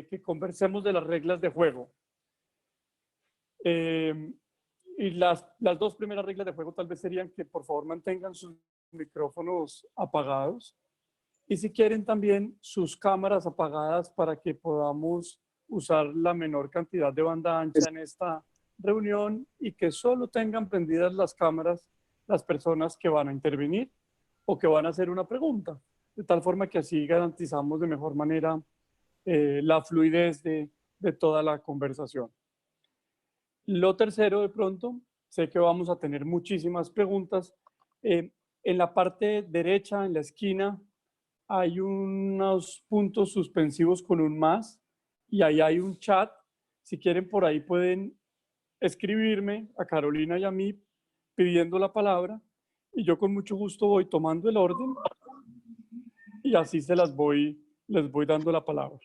que conversemos de las reglas de juego. Y las dos primeras reglas de juego tal vez serían que por favor mantengan sus micrófonos apagados y si quieren también sus cámaras apagadas para que podamos usar la menor cantidad de banda ancha en esta reunión y que solo tengan prendidas las cámaras las personas que van a intervenir o que van a hacer una pregunta, de tal forma que así garantizamos de mejor manera la fluidez de toda la conversación. Lo tercero, de pronto, sé que vamos a tener muchísimas preguntas. En la parte derecha, en la esquina, hay unos puntos suspensivos con un más y ahí hay un chat. Si quieren, por ahí pueden escribirme a Carolina y a mí pidiendo la palabra y yo con mucho gusto voy tomando el orden y así les voy dando la palabra.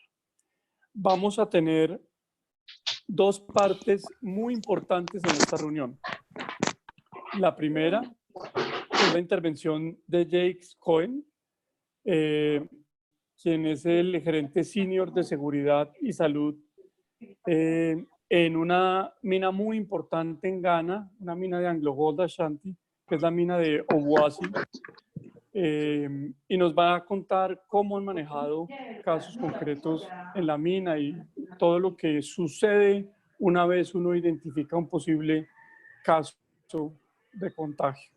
Vamos a tener dos partes muy importantes en esta reunión. La primera es la intervención de Jake Cohen, quien es el gerente senior de seguridad y salud en una mina muy importante en Ghana, una mina de Anglo Gold Ashanti, que es la mina de Obuasi, y nos va a contar cómo han manejado casos concretos en la mina y todo lo que sucede una vez uno identifica un posible caso de contagio.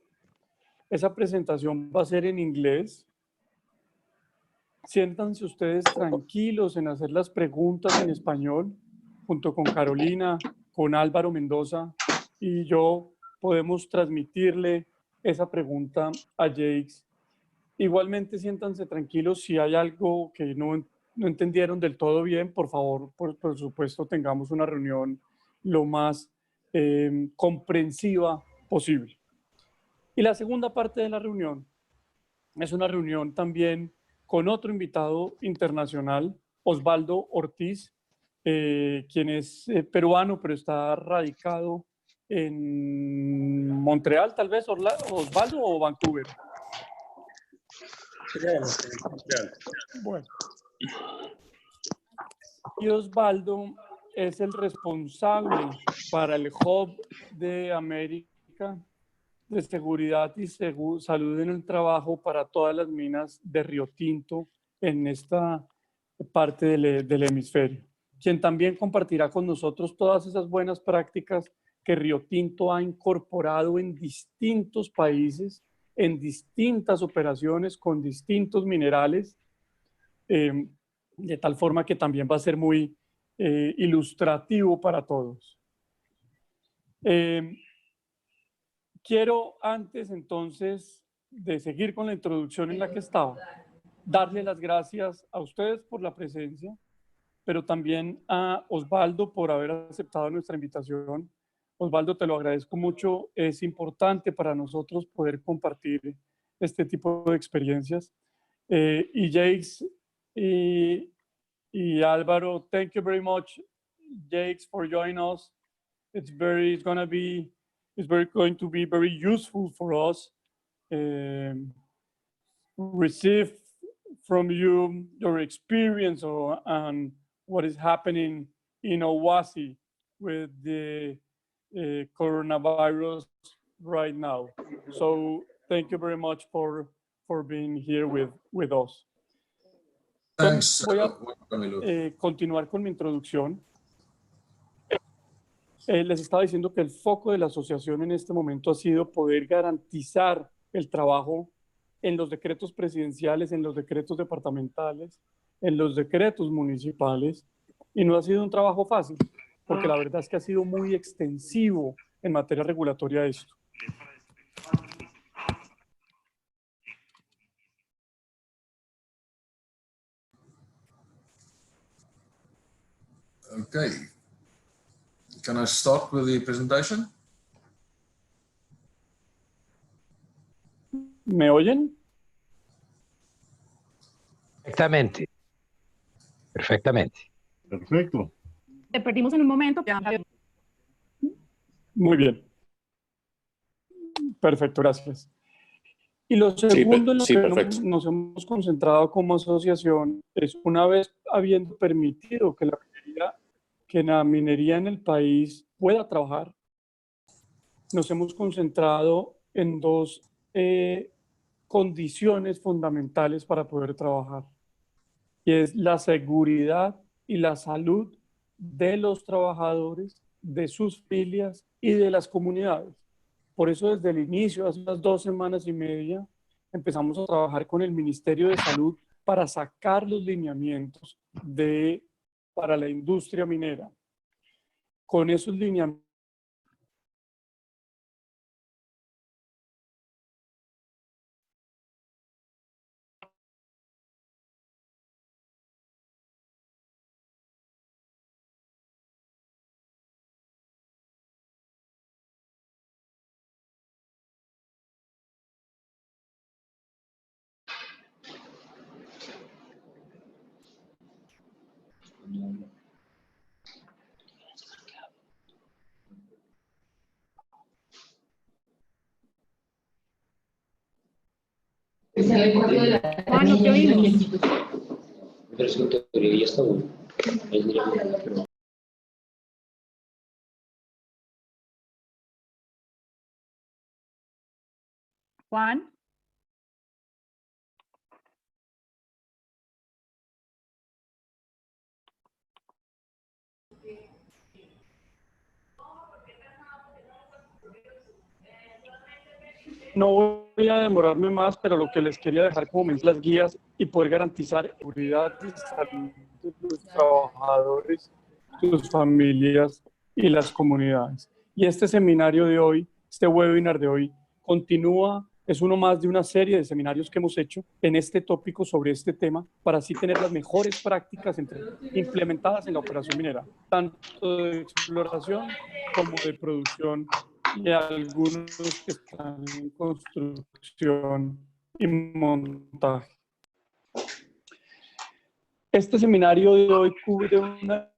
Esa presentación va a ser en inglés. Siéntanse ustedes tranquilos en hacer las preguntas en español, junto con Carolina, con Álvaro Mendoza y yo podemos transmitirle esa pregunta a Jakes. Igualmente siéntanse tranquilos si hay algo que no entendieron del todo bien, por favor, por supuesto, tengamos una reunión lo más comprensiva posible. Y la segunda parte de la reunión es una reunión también con otro invitado internacional, Osvaldo Ortiz, quien es peruano, pero está radicado en Montreal, tal vez, Osvaldo, o Vancouver. Bueno. Y Osvaldo es el responsable para el Hub de América de seguridad y salud en el trabajo para todas las minas de Río Tinto en esta parte del hemisferio, quien también compartirá con nosotros todas esas buenas prácticas que Río Tinto ha incorporado en distintos países, en distintas operaciones con distintos minerales, de tal forma que también va a ser muy ilustrativo para todos. Quiero antes entonces de seguir con la introducción en la que estaba, darle las gracias a ustedes por la presencia, pero también a Osvaldo por haber aceptado nuestra invitación. Osvaldo, te lo agradezco mucho. Es importante para nosotros poder compartir este tipo de experiencias. Y Jakes y Álvaro, thank you very much, Jakes, for joining us. It's going to be very useful for us. Receive from you your experience on what is happening in Obuasi with the coronavirus right now. So thank you very much for being here with us. Thanks. Voy a continuar con mi introducción. Les estaba diciendo que el foco de la asociación en este momento ha sido poder garantizar el trabajo en los decretos presidenciales, en los decretos departamentales, en los decretos municipales, y no ha sido un trabajo fácil, porque la verdad es que ha sido muy extensivo en materia regulatoria esto. Okay. Can I start with the presentation? ¿Me oyen? Perfectamente. Perfectamente. Perfecto. Te perdimos en un momento. Muy bien. Perfecto, gracias. Y lo segundo en lo sí, que perfecto. nos hemos concentrado como asociación es, una vez habiendo permitido que la minería en el país pueda trabajar, nos hemos concentrado en dos condiciones fundamentales para poder trabajar, y es la seguridad y la salud de los trabajadores, de sus familias y de las comunidades. Por eso desde el inicio, hace unas 2 semanas y media, empezamos a trabajar con el Ministerio de Salud para sacar los lineamientos para la industria minera. Con esos lineamientos Juan, no te oímos. Pero es que en teoría ya está bueno. Juan. no voy a demorarme más, pero lo que les quería dejar como mensaje, las guías y poder garantizar seguridad y salud de los trabajadores, sus familias y las comunidades. Y este seminario de hoy, este webinar de hoy, continúa, es uno más de una serie de seminarios que hemos hecho en este tópico sobre este tema, para así tener las mejores prácticas implementadas en la operación minera, tanto de exploración como de producción, y algunos que están en construcción y montaje. Este seminario de hoy cubre una...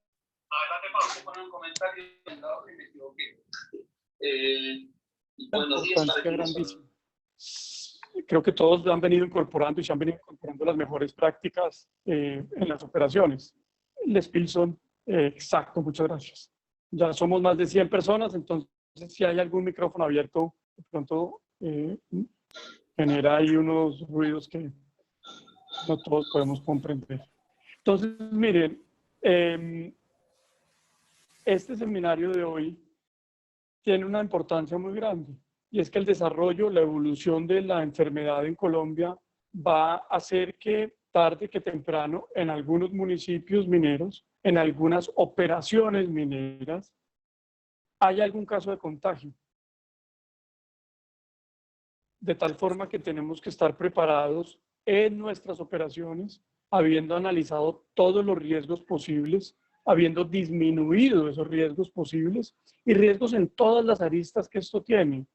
importancia grandísima. Creo que todos han venido incorporando y se han venido incorporando las mejores prácticas en las operaciones. Les Pilson, exacto, muchas gracias. Ya somos más de 100 personas, entonces si hay algún micrófono abierto, de pronto genera ahí unos ruidos que no todos podemos comprender. Entonces, miren, este seminario de hoy tiene una importancia muy grande, y es que el desarrollo, la evolución de la enfermedad en Colombia va a hacer que tarde que temprano en algunos municipios mineros, en algunas operaciones mineras, haya algún caso de contagio. De tal forma que tenemos que estar preparados en nuestras operaciones, habiendo analizado todos los riesgos posibles, habiendo disminuido esos riesgos posibles y riesgos en todas las aristas que esto tiene.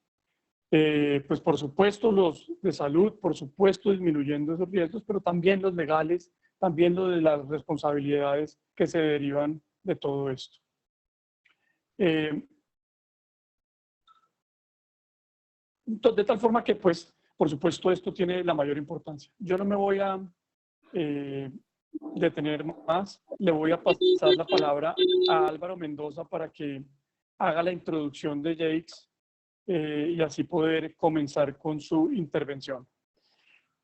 Pues por supuesto los de salud, por supuesto disminuyendo esos riesgos, pero también los legales, también lo de las responsabilidades que se derivan de todo esto. De tal forma que, pues, por supuesto, esto tiene la mayor importancia. Yo no me voy a detener más. Le voy a pasar la palabra a Álvaro Mendoza para que haga la introducción de Jakes y así poder comenzar con su intervención.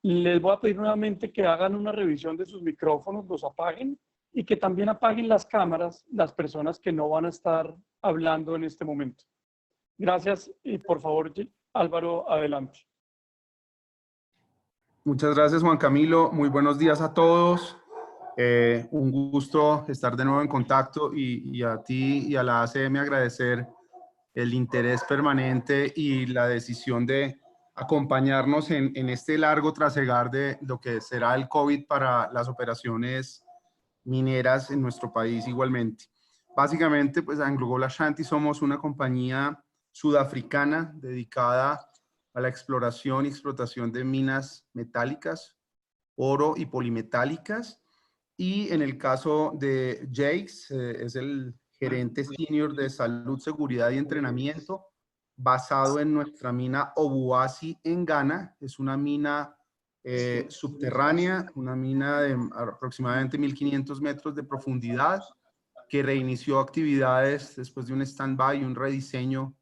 Les voy a pedir nuevamente que hagan una revisión de sus micrófonos, los apaguen, y que también apaguen las cámaras las personas que no van a estar hablando en este momento. Gracias, y por favor, Álvaro, adelante. Muchas gracias, Juan Camilo. Muy buenos días a todos. Un gusto estar de nuevo en contacto, y a ti y a la ACM agradecer el interés permanente y la decisión de acompañarnos en este largo trasegar de lo que será el COVID para las operaciones mineras en nuestro país igualmente. Básicamente, pues AngloGold Ashanti somos una compañía sudafricana dedicada a la exploración y explotación de minas metálicas, oro y polimetálicas. Y en el caso de Jakes, es el gerente senior de salud, seguridad y entrenamiento basado en nuestra mina Obuasi en Ghana. Es una mina subterránea, una mina de aproximadamente 1.500 metros de profundidad, que reinició actividades después de un stand-by y un rediseño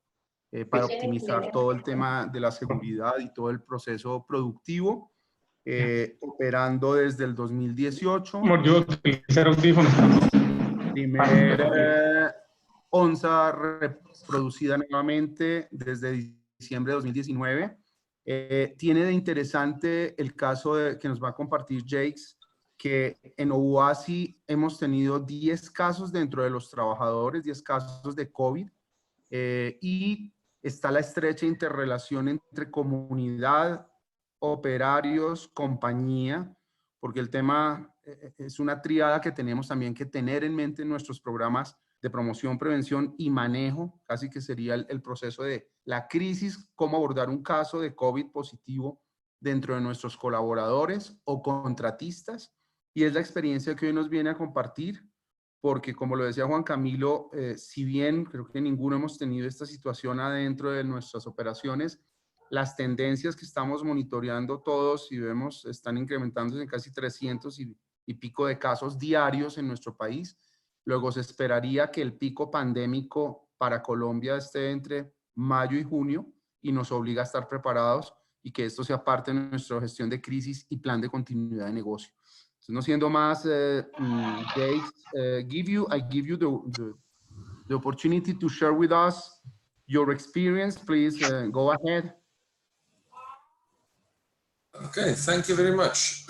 para optimizar todo el tema de la seguridad y todo el proceso productivo, operando desde el 2018. Yo utilizar audífonos. Primera onza reproducida nuevamente desde diciembre de 2019. Tiene de interesante el caso que nos va a compartir Jakes, que en Obuasi hemos tenido 10 casos dentro de los trabajadores, 10 casos de COVID, y está la estrecha interrelación entre comunidad, operarios, compañía, porque el tema es una tríada que tenemos también que tener en mente en nuestros programas de promoción, prevención y manejo, casi que sería el proceso de la crisis, cómo abordar un caso de COVID positivo dentro de nuestros colaboradores o contratistas, y es la experiencia que hoy nos viene a compartir, porque como lo decía Juan Camilo, si bien creo que ninguno hemos tenido esta situación adentro de nuestras operaciones, las tendencias que estamos monitoreando todos y vemos están incrementándose en casi 300 y pico de casos diarios en nuestro país. Luego se esperaría que el pico pandémico para Colombia esté entre mayo y junio y nos obliga a estar preparados y que esto sea parte de nuestra gestión de crisis y plan de continuidad de negocio. Entonces, no siendo más, I give you the opportunity to share with us your experience. Please go ahead. Okay, thank you very much.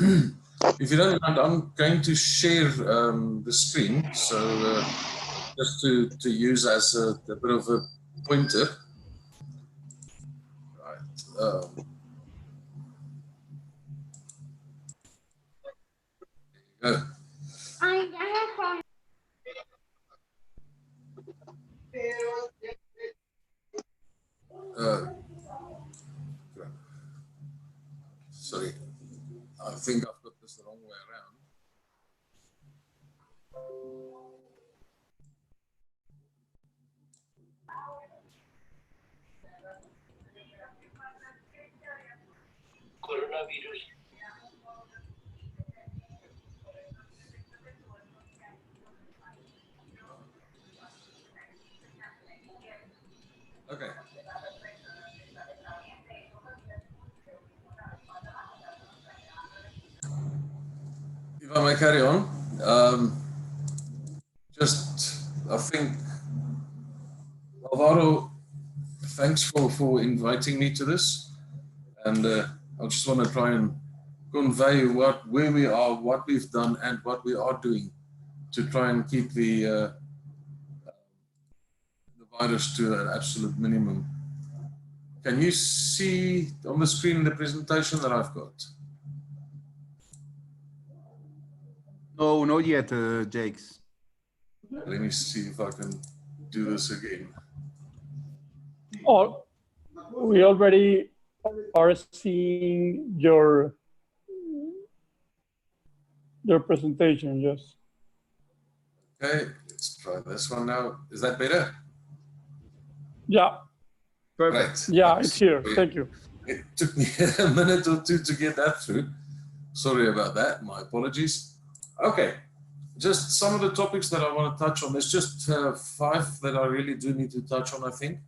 If you don't mind, I'm going to share the screen, so just to use as a bit of a pointer. Right. There you go. Sorry, I think I've got this the wrong way around. Coronavirus. Okay. If I may carry on, I think, Alvaro, thanks for inviting me to this. And I just want to try and convey where we are, what we've done, and what we are doing to try and keep the virus to an absolute minimum. Can you see on the screen the presentation that I've got? No, not yet, Jakes. Let me see if I can do this again. Oh, we already are seeing your presentation, yes. Okay, let's try this one now. Is that better? Yeah. Perfect. Right. Yeah, it's here. Thank you. It took me a minute or two to get that through. Sorry about that. My apologies. Okay, just some of the topics that I want to touch on. There's just 5 that I really do need to touch on, I think.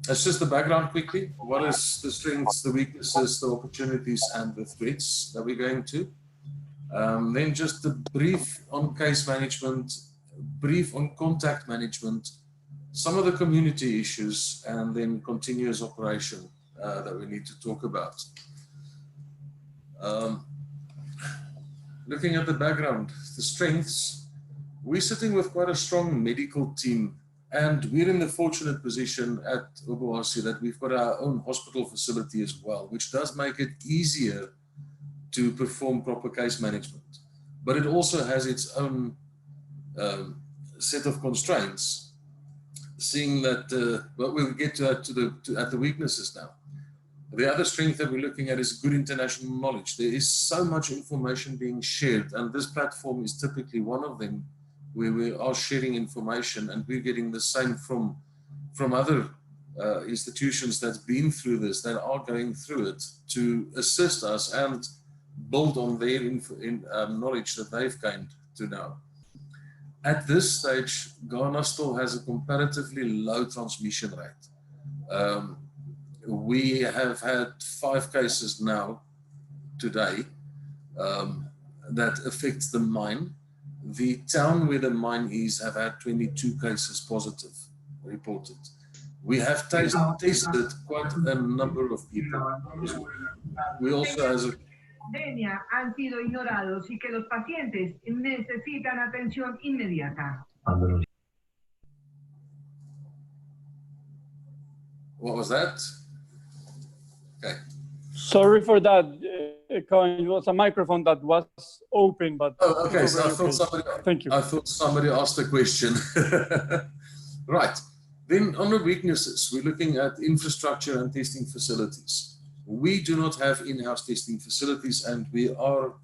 It's just the background quickly. What is the strengths, the weaknesses, the opportunities, and the threats that we're going to? Then just a brief on case management, brief on contact management, some of the community issues, and then continuous operation that we need to talk about. Looking at the background, the strengths, we're sitting with quite a strong medical team, and we're in the fortunate position at Obuasi that we've got our own hospital facility as well, which does make it easier to perform proper case management. But it also has its own set of constraints, seeing that, but we'll get to the weaknesses now. The other strength that we're looking at is good international knowledge. There is so much information being shared, and this platform is typically one of them where we are sharing information and we're getting the same from other institutions that's been through this, that are going through it, to assist us and build on their knowledge that they've gained to now. At this stage, Ghana still has a comparatively low transmission rate. We have had 5 cases now today that affects the mine. The town where the mine is have had 22 cases positive reported. We have tested quite a number of people. We also have han sido ignorados y que los pacientes necesitan atención inmediata. What was that? Okay. Sorry for that. It was a microphone that was open, but oh, okay. So I thought somebody. Thank you. I thought somebody asked a question. Right. Then on the weaknesses, we're looking at infrastructure and testing facilities. We do not have in-house testing facilities, and we are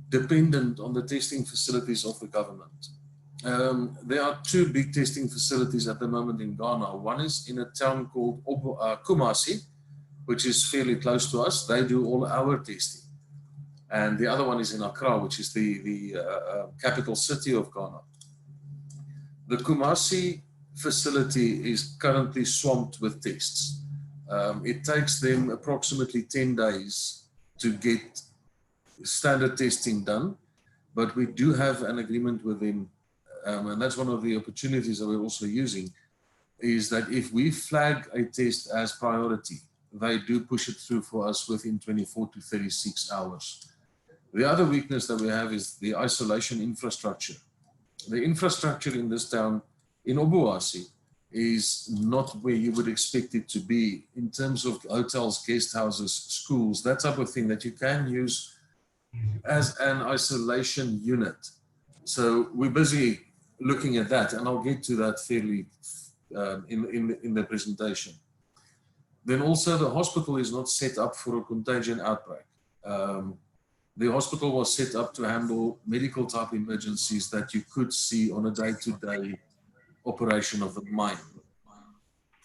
dependent on the testing facilities of the government. There are 2 big testing facilities at the moment in Ghana. One is in a town called Kumasi, which is fairly close to us. They do all our testing. And the other one is in Accra, which is the capital city of Ghana. The Kumasi facility is currently swamped with tests. It takes them approximately 10 days to get standard testing done, but we do have an agreement with them, and that's one of the opportunities that we're also using, is that if we flag a test as priority, they do push it through for us within 24 to 36 hours. The other weakness that we have is the isolation infrastructure. The infrastructure in this town, in Obuasi, is not where you would expect it to be in terms of hotels, guest houses, schools, that type of thing that you can use as an isolation unit. So we're busy looking at that, and I'll get to that fairly in the presentation. Then also the hospital is not set up for a contagion outbreak. The hospital was set up to handle medical type emergencies that you could see on a day-to-day operation of the mine.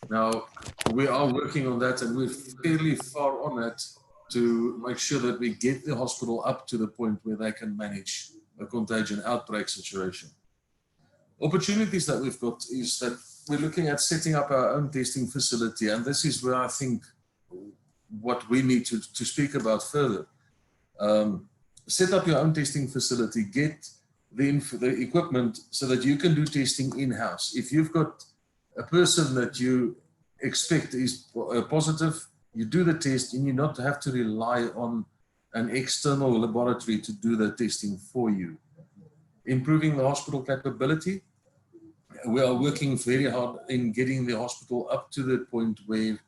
Now, we are working on that, and we're fairly far on it to make sure that we get the hospital up to the point where they can manage a contagion outbreak situation. Opportunities that we've got is that we're looking at setting up our own testing facility, and this is where I think what we need to speak about further. Set up your own testing facility, get the equipment so that you can do testing in-house. If you've got a person that you expect is positive, you do the test, and you not have to rely on an external laboratory to do the testing for you. Improving the hospital capability. We are working very hard in getting the hospital up to the point where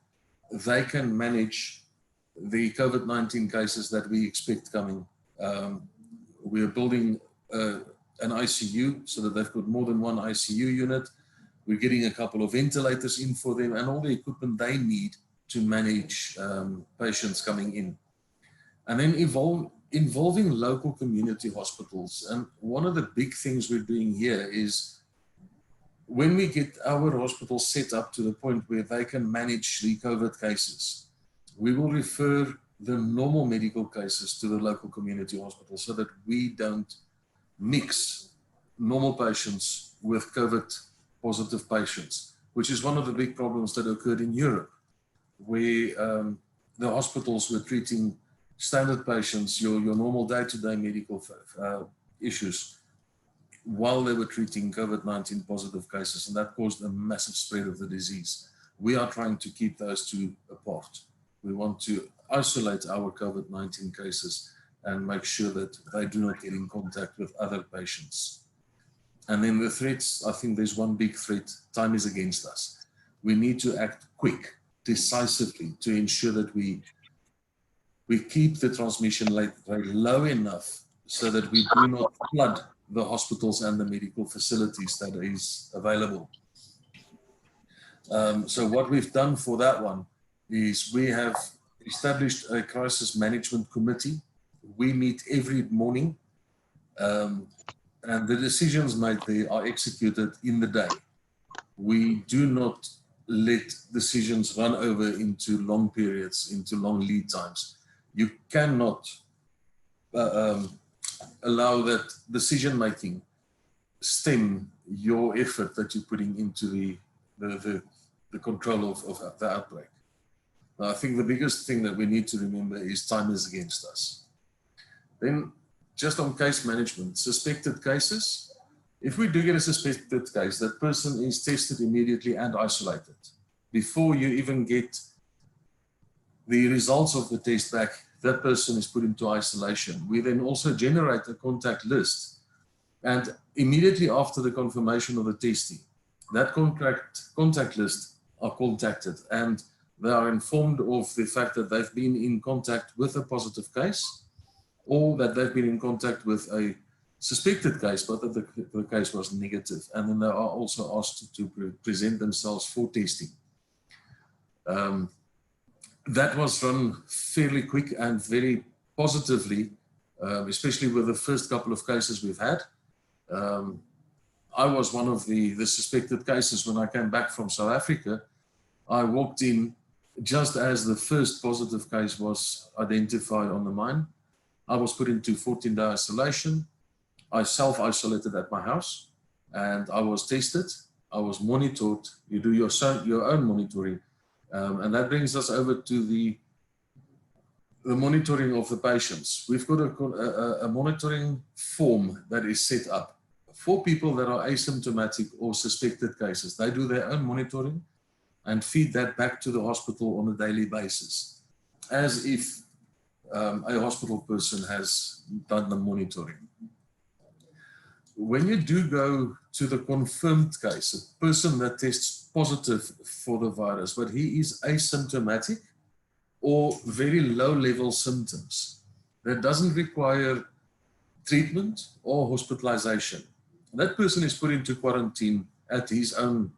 they can manage the COVID-19 cases that we expect coming. We are building an ICU so that they've got more than one ICU unit. We're getting a couple of ventilators in for them and all the equipment they need to manage patients coming in. And then involving local community hospitals. And one of the big things we're doing here is when we get our hospitals set up to the point where they can manage the COVID cases, we will refer the normal medical cases to the local community hospital so that we don't mix normal patients with COVID positive patients, which is one of the big problems that occurred in Europe, where the hospitals were treating standard patients, your normal day-to-day medical issues, while they were treating COVID-19 positive cases, and that caused a massive spread of the disease. We are trying to keep those two apart. We want to isolate our COVID-19 cases and make sure that they do not get in contact with other patients. And then the threats, I think there's one big threat: time is against us. We need to act quick, decisively, to ensure that we keep the transmission rate low enough so that we do not flood the hospitals and the medical facilities that is available. So what we've done for that one is we have established a crisis management committee. We meet every morning, and the decisions made there are executed in the day. We do not let decisions run over into long periods, into long lead times. You cannot allow that decision-making stem your effort that you're putting into the control of the outbreak. Now, I think the biggest thing that we need to remember is time is against us. Then, just on case management, suspected cases. If we do get a suspected case, that person is tested immediately and isolated. Before you even get the results of the test back, that person is put into isolation. We then also generate a contact list. And immediately after the confirmation of the testing, that contact list are contacted and they are informed of the fact that they've been in contact with a positive case, or that they've been in contact with a suspected case, but that the case was negative. And then they are also asked to present themselves for testing. That was run fairly quick and very positively, especially with the first couple of cases we've had. I was one of the suspected cases when I came back from South Africa. I walked in just as the first positive case was identified on the mine. I was put into 14-day isolation. I self-isolated at my house and I was tested. I was monitored. You do your own monitoring. And that brings us over to the monitoring of the patients. We've got a monitoring form that is set up for people that are asymptomatic or suspected cases. They do their own monitoring and feed that back to the hospital on a daily basis, as if a hospital person has done the monitoring. When you do go to the confirmed case, a person that tests positive for the virus, but he is asymptomatic or very low-level symptoms that doesn't require treatment or hospitalization, that person is put into quarantine at his own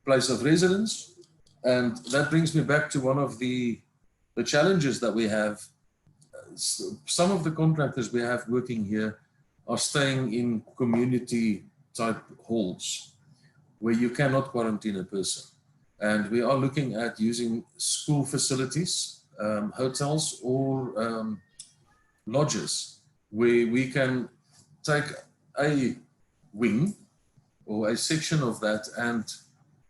place of residence. And that brings me back to one of the challenges that we have. Some of the contractors we have working here are staying in community type halls where you cannot quarantine a person. And we are looking at using school facilities, hotels or lodges where we can take a wing or a section of that and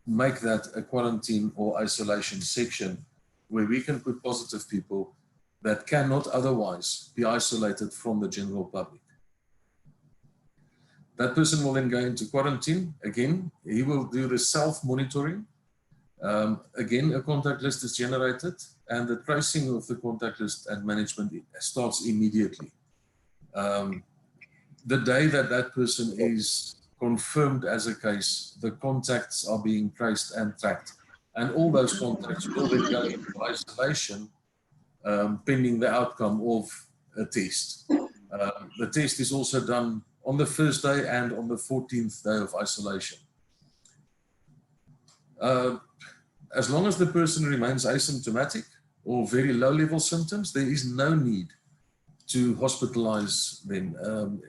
make that a quarantine or isolation section where we can put positive people that cannot otherwise be isolated from the general public. That person will then go into quarantine. Again, he will do the self-monitoring. Again, a contact list is generated and the tracing of the contact list and management starts immediately. The day that that person is confirmed as a case, the contacts are being traced and tracked. And all those contacts will then go into isolation pending the outcome of a test. The test is also done on the first day and on the 14th day of isolation. As long as the person remains asymptomatic or very low-level symptoms, there is no need to hospitalize them.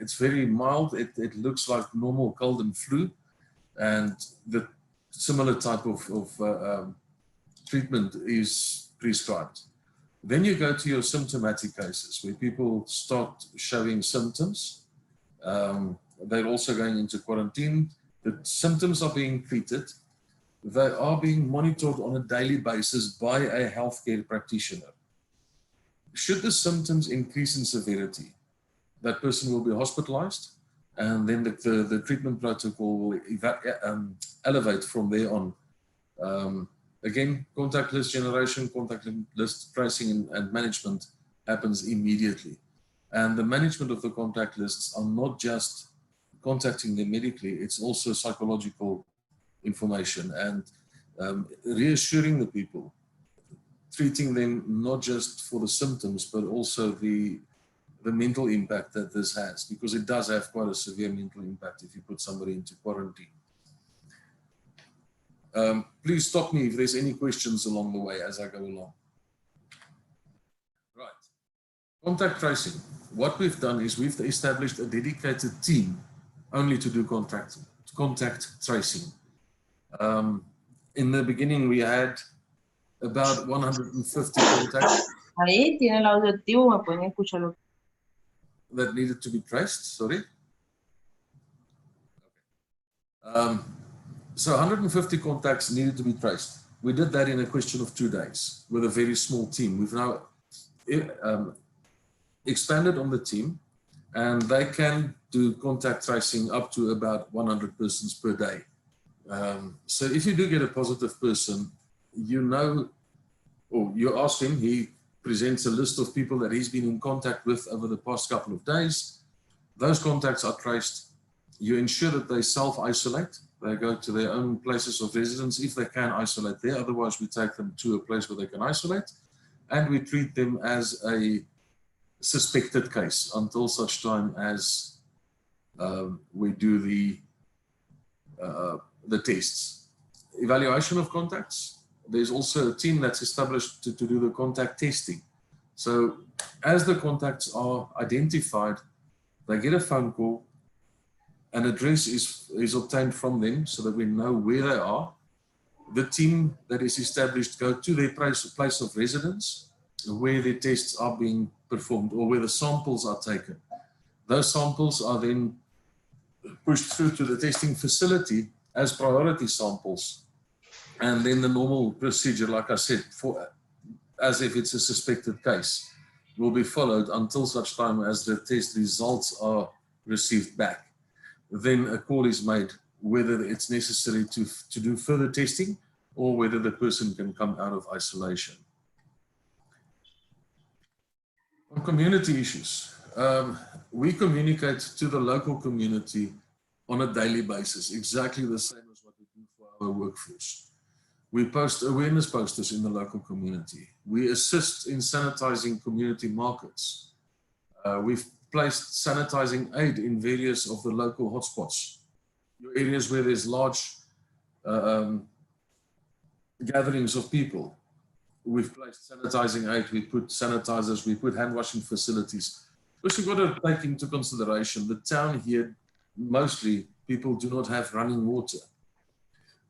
It's very mild. It looks like normal cold and flu, and the similar type of treatment is prescribed. Then you go to your symptomatic cases where people start showing symptoms. They're also going into quarantine. The symptoms are being treated. They are being monitored on a daily basis by a healthcare practitioner. Should the symptoms increase in severity, that person will be hospitalized, and then the treatment protocol will elevate from there on. Again, contact list generation, contact list tracing and management happens immediately. And the management of the contact lists are not just contacting them medically, it's also psychological information and reassuring the people, treating them not just for the symptoms, but also the mental impact that this has, because it does have quite a severe mental impact if you put somebody into quarantine. Please stop me if there's any questions along the way as I go along. Right, contact tracing. What we've done is we've established a dedicated team only to do contact tracing. in the beginning, we had about 150 contacts Ahí tiene el audio activo, me pueden escucharlo. that needed to be traced, sorry. So 150 contacts needed to be traced. We did that in a question of 2 days with a very small team. We've now expanded on the team, and they can do contact tracing up to about 100 persons per day. So if you do get a positive person, you know, or you ask him, he presents a list of people that he's been in contact with over the past couple of days. Those contacts are traced. You ensure that they self-isolate. They go to their own places of residence if they can isolate there. Otherwise, we take them to a place where they can isolate, and we treat them as a suspected case until such time as we do the tests. Evaluation of contacts. There's also a team that's established to do the contact testing. So as the contacts are identified, they get a phone call, an address is obtained from them so that we know where they are. The team that is established go to their place of residence where the tests are being performed or where the samples are taken. Those samples are then pushed through to the testing facility as priority samples. And then the normal procedure, like I said, as if it's a suspected case, will be followed until such time as the test results are received back. Then a call is made whether it's necessary to do further testing or whether the person can come out of isolation. On community issues, we communicate to the local community on a daily basis, exactly the same as what we do for our workforce. We post awareness posters in the local community. We assist in sanitizing community markets. We've placed sanitizing aid in various of the local hotspots, areas where there's large gatherings of people. We've placed sanitizing aid, we put sanitizers, we put hand washing facilities. But you've got to take into consideration the town here, mostly people do not have running water.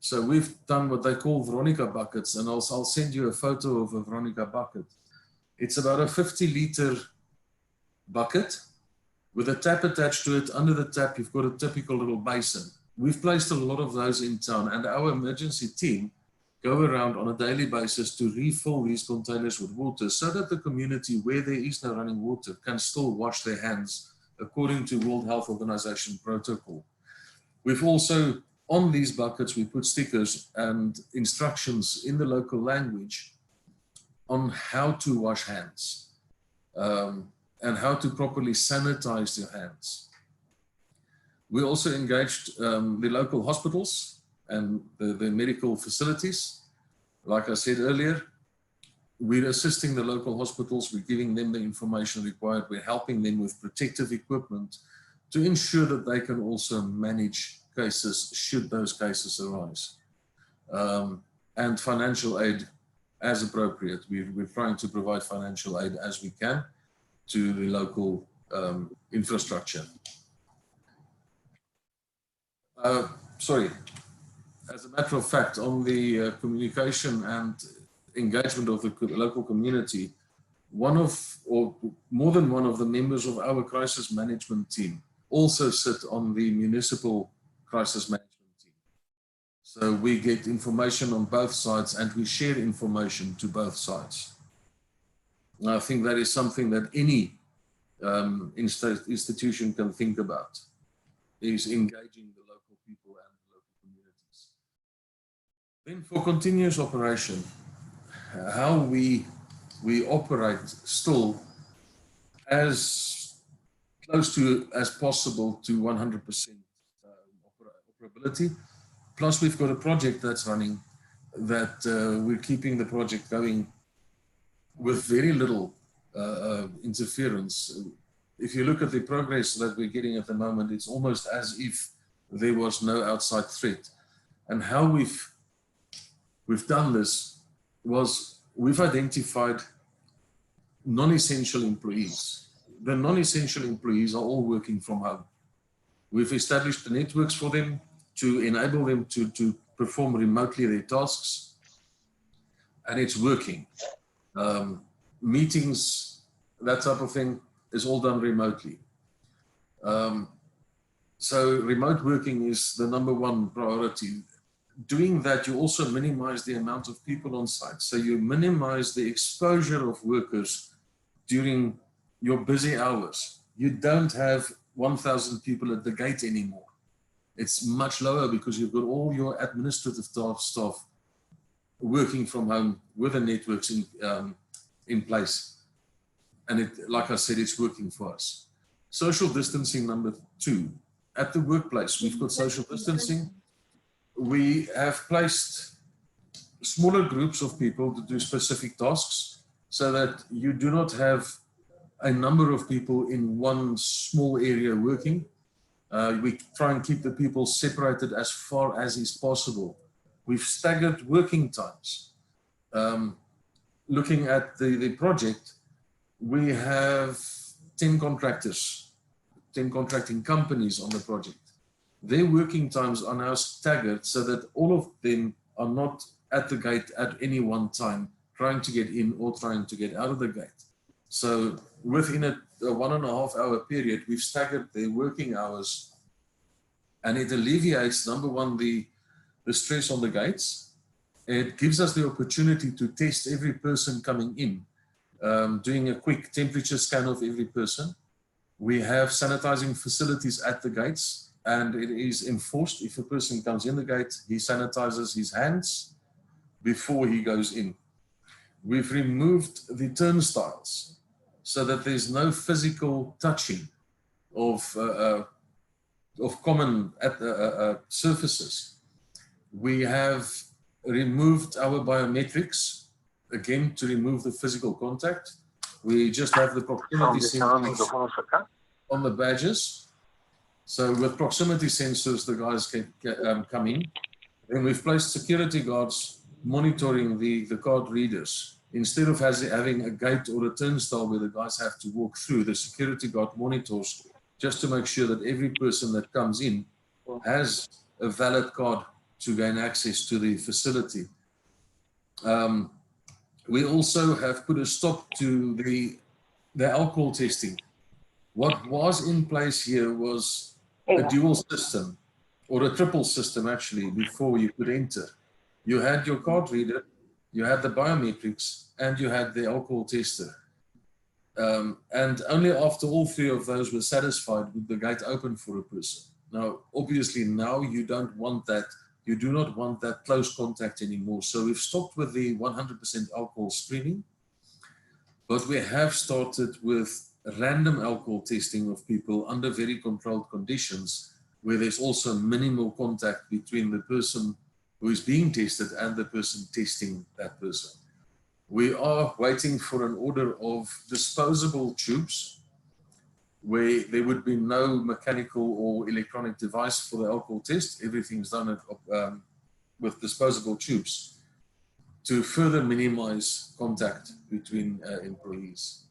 So we've done what they call Veronica buckets, and I'll send you a photo of a Veronica bucket. It's about a 50-liter bucket with a tap attached to it. Under the tap, you've got a typical little basin. We've placed a lot of those in town, and our emergency team go around on a daily basis to refill these containers with water so that the community where there is no running water can still wash their hands according to World Health Organization protocol. We've also, on these buckets, we put stickers and instructions in the local language on how to wash hands and how to properly sanitize your hands. We also engaged the local hospitals and the medical facilities. Like I said earlier, we're assisting the local hospitals, we're giving them the information required, we're helping them with protective equipment to ensure that they can also manage cases should those cases arise. And financial aid as appropriate. We're trying to provide financial aid as we can to the local infrastructure. As a matter of fact, on the communication and engagement of the local community, one of, or more than one of the members of our crisis management team also sit on the municipal crisis management team. So we get information on both sides and we share information to both sides. And I think that is something that any institution can think about, is engaging the local people and the local communities. Then for continuous operation, how we operate still as close to as possible to 100% operability. Plus we've got a project that's running that we're keeping the project going with very little interference. If you look at the progress that we're getting at the moment, it's almost as if there was no outside threat. And how we've done this was we've identified non-essential employees. The non-essential employees are all working from home. We've established the networks for them to enable them to perform remotely their tasks, and it's working. Meetings, that type of thing, is all done remotely. So remote working is the #1 priority. Doing that, you also minimize the amount of people on site. So you minimize the exposure of workers during your busy hours. You don't have 1,000 people at the gate anymore. It's much lower because you've got all your administrative staff working from home with the networks in place. And it, like I said, it's working for us. Social distancing #2. At the workplace, we've got social distancing. We have placed smaller groups of people to do specific tasks so that you do not have a number of people in one small area working. We try and keep the people separated as far as is possible. We've staggered working times. Looking at the project, we have 10 contractors, 10 contracting companies on the project. Their working times are now staggered so that all of them are not at the gate at any one time, trying to get in or trying to get out of the gate. So within a 1.5 hour period, we've staggered their working hours, and it alleviates, #1, the stress on the gates. It gives us the opportunity to test every person coming in, doing a quick temperature scan of every person. We have sanitizing facilities at the gates, and it is enforced. If a person comes in the gate, he sanitizes his hands before he goes in. We've removed the turnstiles so that there's no physical touching of common surfaces. We have removed our biometrics, again, to remove the physical contact. We just have the proximity sensors on the badges. So with proximity sensors, the guys can come in. And we've placed security guards monitoring the card readers. Instead of having a gate or a turnstile where the guys have to walk through, the security guard monitors just to make sure that every person that comes in has a valid card to gain access to the facility. We also have put a stop to the alcohol testing. What was in place here was a dual system, or a triple system actually, before you could enter. You had your card reader, you had the biometrics, and you had the alcohol tester. And only after all 3 of those were satisfied would the gate open for a person. Now, obviously now you don't want that. You do not want that close contact anymore. So we've stopped with the 100% alcohol screening, but we have started with random alcohol testing of people under very controlled conditions, where there's also minimal contact between the person who is being tested and the person testing that person. We are waiting for an order of disposable tubes where there would be no mechanical or electronic device for the alcohol test. Everything's done with disposable tubes to further minimize contact between employees.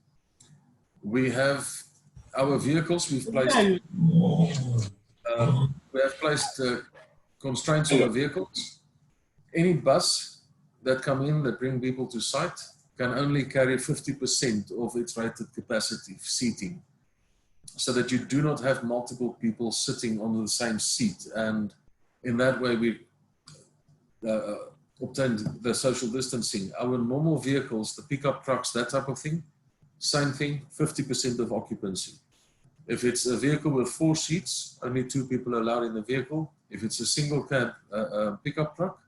We have our vehicles, we have placed constraints on the vehicles. Any bus that come in that bring people to site can only carry 50% of its rated capacity seating, so that you do not have multiple people sitting on the same seat. And in that way, we obtained the social distancing. Our normal vehicles, the pickup trucks, that type of thing, same thing, 50% of occupancy. If it's a vehicle with 4 seats, only 2 people are allowed in the vehicle. If it's a single cab pickup truck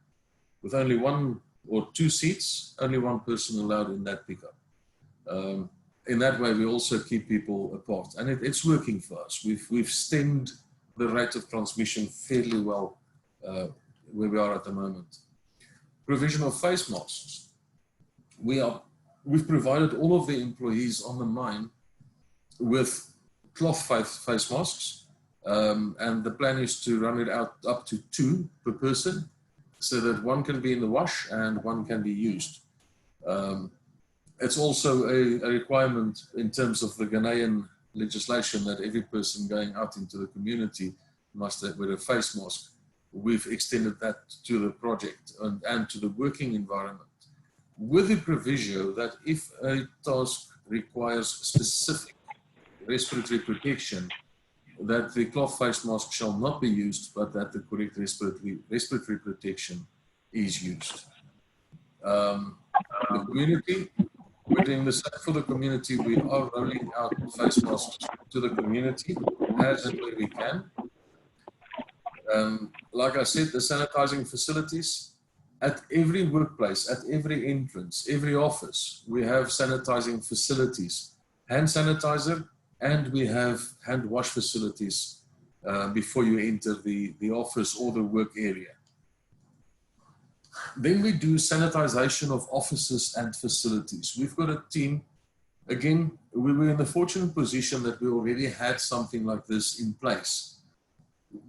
with only 1 or 2 seats, only 1 person allowed in that pickup. In that way, we also keep people apart, and it's working for us. We've stemmed the rate of transmission fairly well where we are at the moment. Provision of face masks. We've provided all of the employees on the mine with cloth face masks, and the plan is to run it out up to 2 per person, so that 1 can be in the wash and 1 can be used. It's also a requirement in terms of the Ghanaian legislation that every person going out into the community must wear a face mask we've extended that to the project and to the working environment, with the proviso that if a task requires specific respiratory protection, that the cloth face mask shall not be used, but that the correct respiratory protection is used. The community, we're doing the same for the community. We are rolling out face masks to the community as and where we can. Like I said, the sanitizing facilities at every workplace, at every entrance, every office, we have sanitizing facilities, hand sanitizer, and we have hand wash facilities before you enter the office or the work area. Then we do sanitization of offices and facilities. We've got a team. Again, we were in the fortunate position that we already had something like this in place.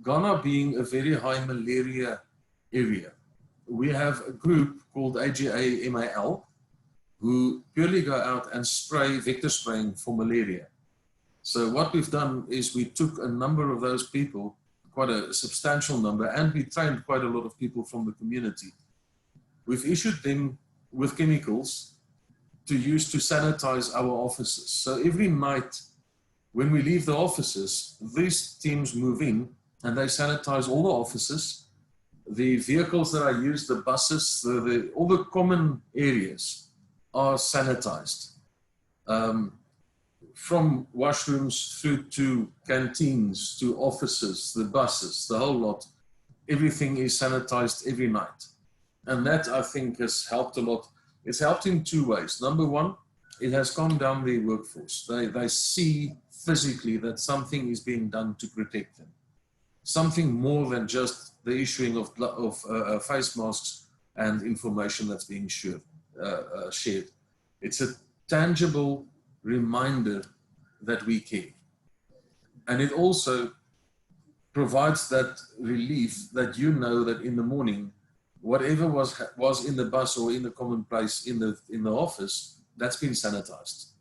Ghana being a very high malaria area, we have a group called AGA-MAL who purely go out and spray vector spraying for malaria. So what we've done is we took a number of those people, quite a substantial number, and we trained quite a lot of people from the community. We've issued them with chemicals to use to sanitize our offices. So every night when we leave the offices, these teams move in and they sanitize all the offices. The vehicles that I use, the buses, all the common areas are sanitized. From washrooms through to canteens, to offices, the buses, the whole lot, everything is sanitized every night. And that, I think, has helped a lot. It's helped in two ways. Number one, it has calmed down the workforce. They see physically that something is being done to protect them. Something more than just the issuing of face masks and information that's being shared. It's a tangible reminder that we care. And it also provides that relief that you know that in the morning, whatever was in the bus or in the common place in the office, that's been sanitized.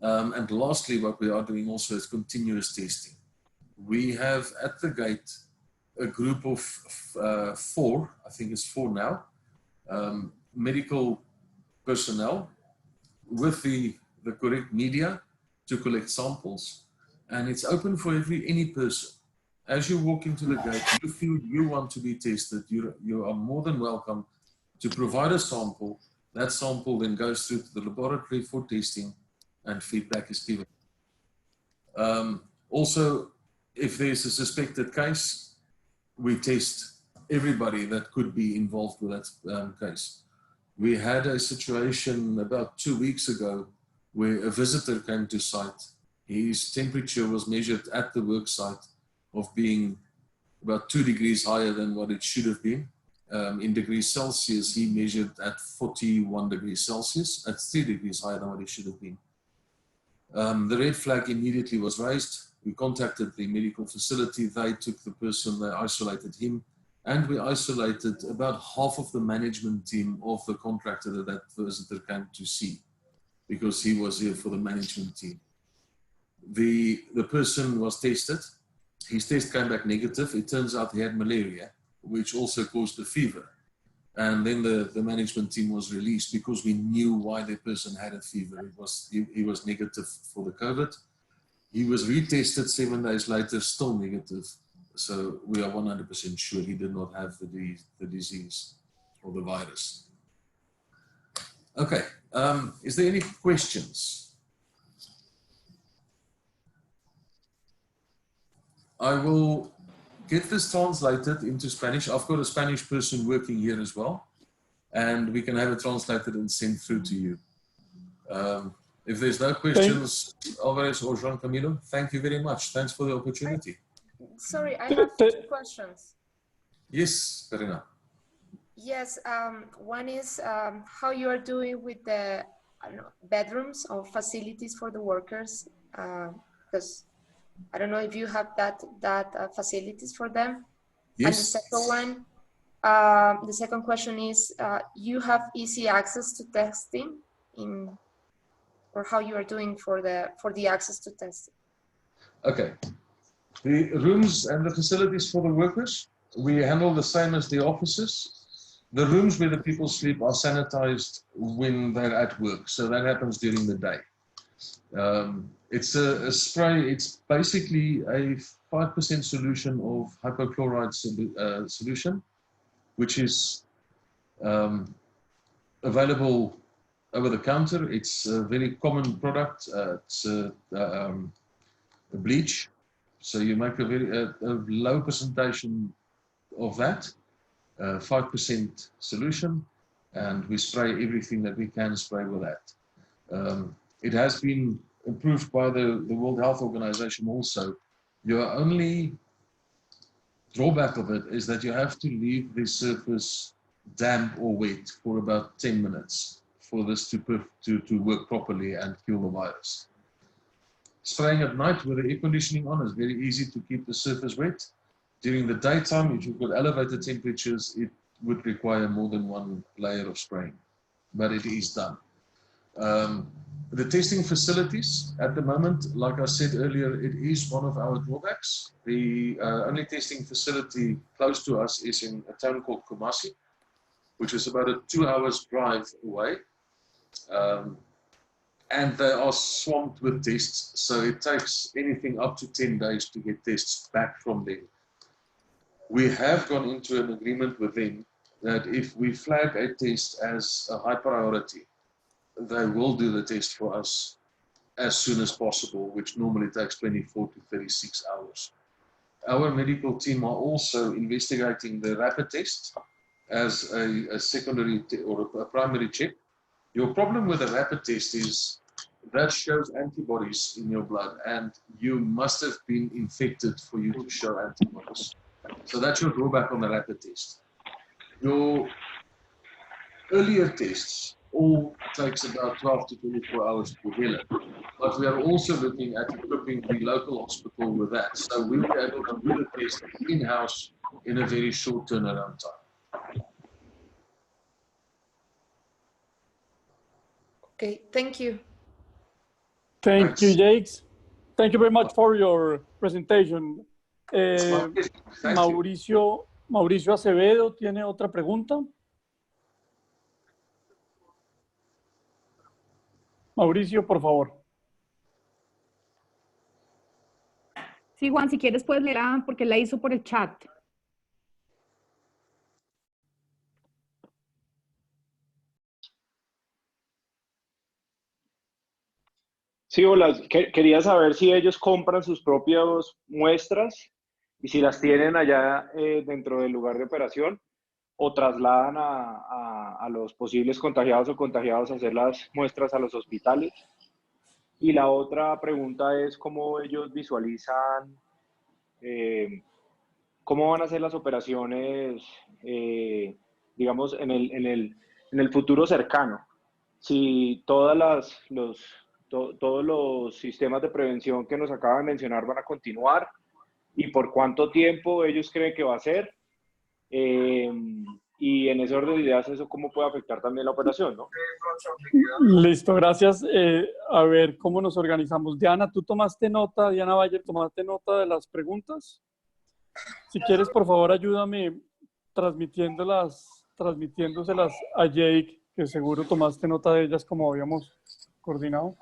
And lastly, what we are doing also is continuous testing. We have at the gate a group of 4, I think it's 4 now, medical personnel with the correct media to collect samples, and it's open for any person. As you walk into the gate, you feel you want to be tested, you are more than welcome to provide a sample. That sample then goes through to the laboratory for testing and feedback is given. Also, if there's a suspected case, we test everybody that could be involved with that case. We had a situation about 2 weeks ago where a visitor came to site. His temperature was measured at the work site of being about 2 degrees higher than what it should have been. In degrees Celsius, he measured at 41 degrees Celsius. That's 3 degrees higher than what it should have been. The red flag immediately was raised. We contacted the medical facility. They took the person, they isolated him, and we isolated about half of the management team of the contractor that visitor came to see, because he was here for the management team. The person was tested. His test came back negative. It turns out he had malaria, which also caused the fever. And then the management team was released because we knew why the person had a fever. He was negative for the COVID. He was retested 7 days later, still negative. So we are 100% sure he did not have the disease or the virus. Okay, is there any questions? I will get this translated into Spanish. I've got a Spanish person working here as well, and we can have it translated and sent through to you. If there's no questions, Alvarez or Jean Camilo, thank you very much. Thanks for the opportunity. Sorry, I have 2 questions. Yes, Karina. Yes, one is how you are doing with the bedrooms or facilities for the workers, because I don't know if you have that facilities for them. Yes. And the second question is, you have easy access to testing or how you are doing for the access to testing? Okay. The rooms and the facilities for the workers, we handle the same as the offices. The rooms where the people sleep are sanitized when they're at work, so that happens during the day. It's a spray, it's basically a 5% solution of hypochlorite solution, which is available over the counter. It's a very common product. It's a bleach. So you make a low percentage of that, 5% solution, and we spray everything that we can spray with that. It has been approved by the World Health Organization also. Your only drawback of it is that you have to leave the surface damp or wet for about 10 minutes for this to work properly and kill the virus. Spraying at night with the air conditioning on is very easy to keep the surface wet. During the daytime, if you've got elevated temperatures, it would require more than one layer of spraying, but it is done. The testing facilities at the moment, like I said earlier, it is one of our drawbacks. The only testing facility close to us is in a town called Kumasi, which is about a 2 hours drive away. And they are swamped with tests, so it takes anything up to 10 days to get tests back from them. We have gone into an agreement with them that if we flag a test as a high priority, they will do the test for us as soon as possible, which normally takes 24 to 36 hours. Our medical team are also investigating the rapid test as a secondary or a primary check. Your problem with a rapid test is that shows antibodies in your blood, and you must have been infected for you to show antibodies. So that's your drawback on the rapid test. Your earlier tests all takes about 12 to 24 hours to develop, but we are also looking at equipping the local hospital with that. So we'll be able to do the test in-house in a very short turnaround time. Okay, thank you. Thank you, Jakes. Thank you very much for your presentation. Mauricio Acevedo tiene otra pregunta. Mauricio, por favor. Sí, Juan, si quieres puedes leerla porque la hizo por el chat. Sí, hola. Quería saber si ellos compran sus propias muestras y si las tienen allá dentro del lugar de operación o trasladan a los posibles contagiados o contagiados a hacer las muestras a los hospitales. Y la otra pregunta es cómo ellos visualizan, cómo van a ser las operaciones, digamos, en el futuro cercano. Si todos los sistemas de prevención que nos acaban de mencionar van a continuar y por cuánto tiempo ellos creen que va a ser. Y en ese orden de ideas, eso cómo puede afectar también la operación, ¿no? Listo, gracias. A ver, ¿cómo nos organizamos? Diana, ¿tú tomaste nota? Diana Bayer, ¿tomaste nota de las preguntas? Si quieres, por favor, ayúdame transmitiéndoselas a Jake, que seguro tomaste nota de ellas como habíamos coordinado.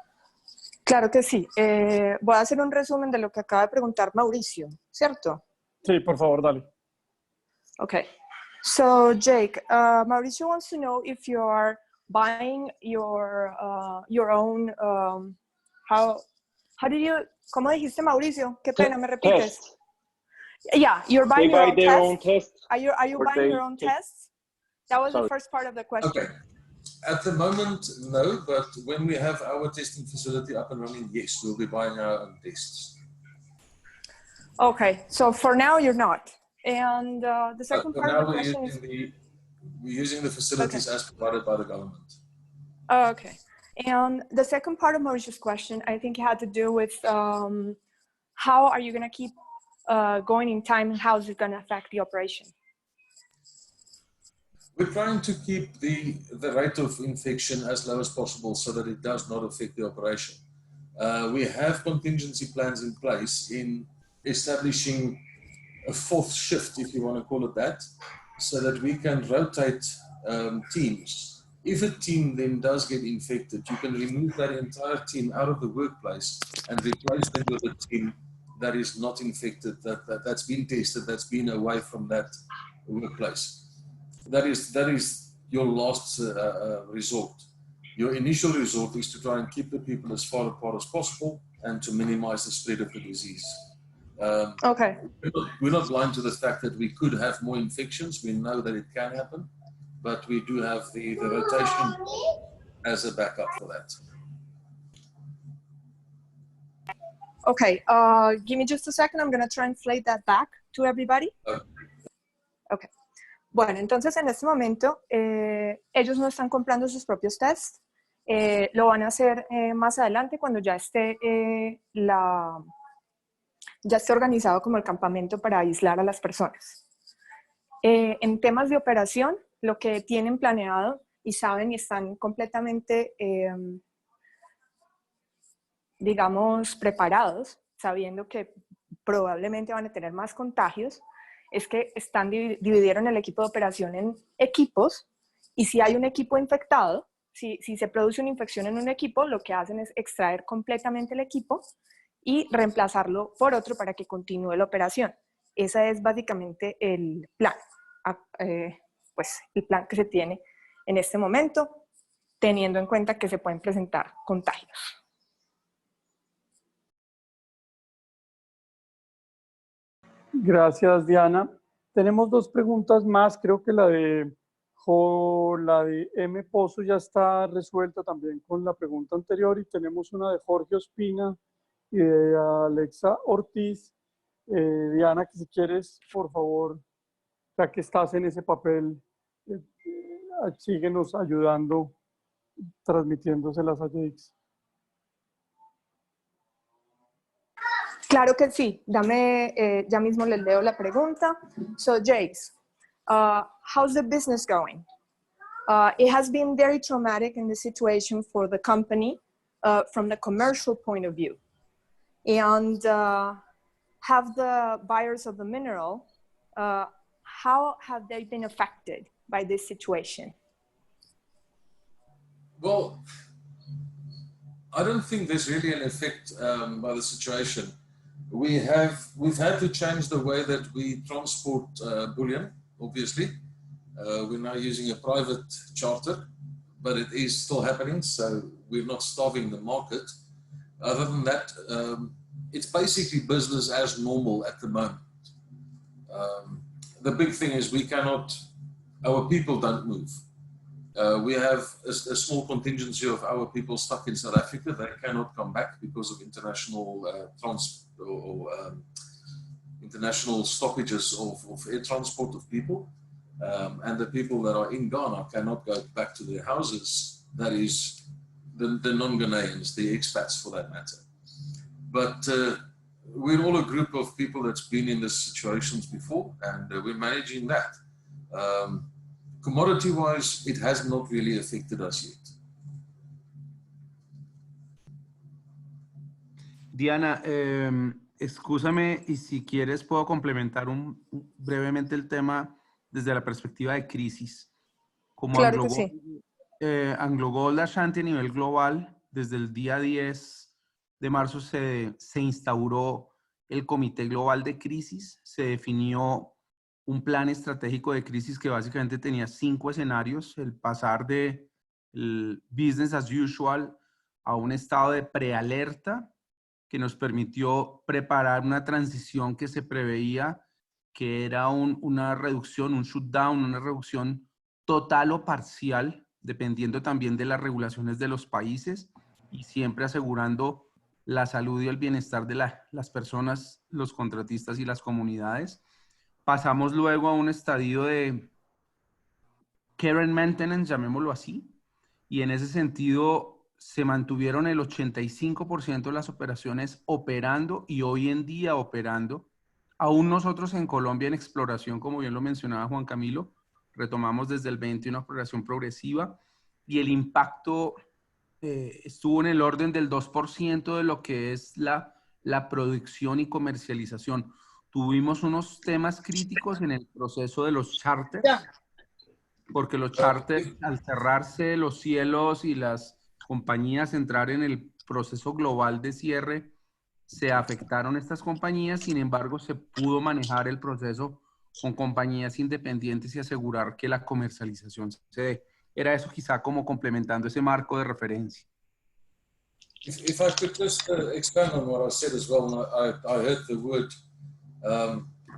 Claro que sí. Voy a hacer un resumen de lo que acaba de preguntar Mauricio, ¿cierto? Sí, por favor, dale. Okay. So, Jake, Mauricio wants to know if you are buying your own, how do you, ¿cómo dijiste, Mauricio? Qué pena, ¿me repites? Tests. Yeah, you're buying their own tests. Are you buying your own tests? That was the first part of the question. Okay. At the moment, no, but when we have our testing facility up and running, yes, we'll be buying our own tests. Okay, so for now, you're not. And the second part of the question is... We're using the facilities as provided by the government. Okay. And the second part of Mauricio's question, I think it had to do with how are you going to keep going in time and how is it going to affect the operation? We're trying to keep the rate of infection as low as possible so that it does not affect the operation. We have contingency plans in place in establishing a fourth shift, if you want to call it that, so that we can rotate teams. If a team then does get infected, you can remove that entire team out of the workplace and replace them with a team that is not infected, that's been tested, that's been away from that workplace. That is your last resort. Your initial resort is to try and keep the people as far apart as possible and to minimize the spread of the disease. Okay. We're not blind to the fact that we could have more infections. We know that it can happen, but we do have the rotation as a backup for that. Okay, give me just a second. I'm going to translate that back to everybody. Okay. Bueno, entonces en este momento ellos no están comprando sus propios tests. Lo van a hacer más adelante cuando ya esté organizado como el campamento para aislar a las personas. En temas de operación, lo que tienen planeado y saben y están completamente, digamos, preparados, sabiendo que probablemente van a tener más contagios, es que dividieron el equipo de operación en equipos, y si hay un equipo infectado, si se produce una infección en un equipo, lo que hacen es extraer completamente el equipo y reemplazarlo por otro para que continúe la operación. Ese es básicamente el plan, pues el plan que se tiene en este momento, teniendo en cuenta que se pueden presentar contagios. Gracias, Diana. Tenemos dos preguntas más. Creo que la de M. Pozo ya está resuelta también con la pregunta anterior, y tenemos una de Jorge Ospina y de Alexa Ortiz. Diana, que si quieres, por favor, ya que estás en ese papel, síguenos ayudando, transmitiéndoselas a Jakes. Claro que sí. Dame, ya mismo les leo la pregunta. So, Jakes, how's the business going? It has been very traumatic in the situation for the company from the commercial point of view. And have the buyers of the mineral, how have they been affected by this situation? Well, I don't think there's really an effect by the situation. We've had to change the way that we transport bullion, obviously. We're now using a private charter, but it is still happening, so we're not starving the market. Other than that, it's basically business as normal at the moment. The big thing is our people don't move. We have a small contingency of our people stuck in South Africa. They cannot come back because of international international stoppages of air transport of people. And the people that are in Ghana cannot go back to their houses. That is the non-Ghanaians, the expats for that matter. But we're all a group of people that's been in these situations before, and we're managing that. Commodity-wise, it has not really affected us yet. Diana, excúsame, y si quieres puedo complementar brevemente el tema desde la perspectiva de crisis. Como claro que sí. AngloGold Ashanti a nivel global, desde el día 10 de marzo se instauró el Comité Global de Crisis, se definió un plan estratégico de crisis que básicamente tenía 5 escenarios: el pasar de el business as usual a un estado de prealerta que nos permitió preparar una transición que se preveía que era una reducción, un shutdown, una reducción total o parcial, dependiendo también de las regulaciones de los países y siempre asegurando la salud y el bienestar de las personas, los contratistas y las comunidades. Pasamos luego a un estadio de care and maintenance, llamémoslo así, y en ese sentido se mantuvieron el 85% de las operaciones operando y hoy en día operando. Aún nosotros en Colombia en exploración, como bien lo mencionaba Juan Camilo, retomamos desde el 20 una exploración progresiva y el impacto estuvo en el orden del 2% de lo que es la producción y comercialización. Tuvimos unos temas críticos en el proceso de los charters, porque los charters, al cerrarse los cielos y las compañías entrar en el proceso global de cierre, se afectaron estas compañías. Sin embargo, se pudo manejar el proceso con compañías independientes y asegurar que la comercialización se dé. Era eso quizá como complementando ese marco de referencia. If I could just expand on what I said as well, I heard the word,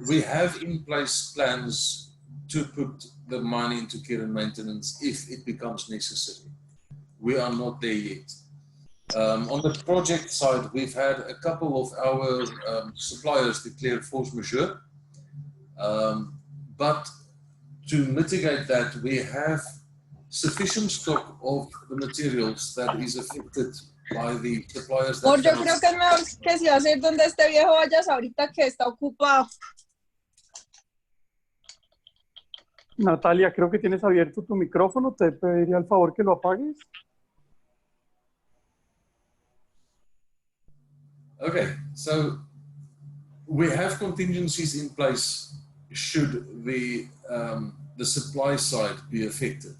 we have in place plans to put the money into care and maintenance if it becomes necessary. We are not there yet. On the project side, we've had a couple of our suppliers declare force majeure, but to mitigate that, we have sufficient stock of the materials that is affected by the suppliers. Yo creo que es mejor que si vas a ir donde este viejo vayas ahorita que está ocupado. Natalia, creo que tienes abierto tu micrófono. Te pediría el favor que lo apagues. Okay, so we have contingencies in place should the supply side be affected.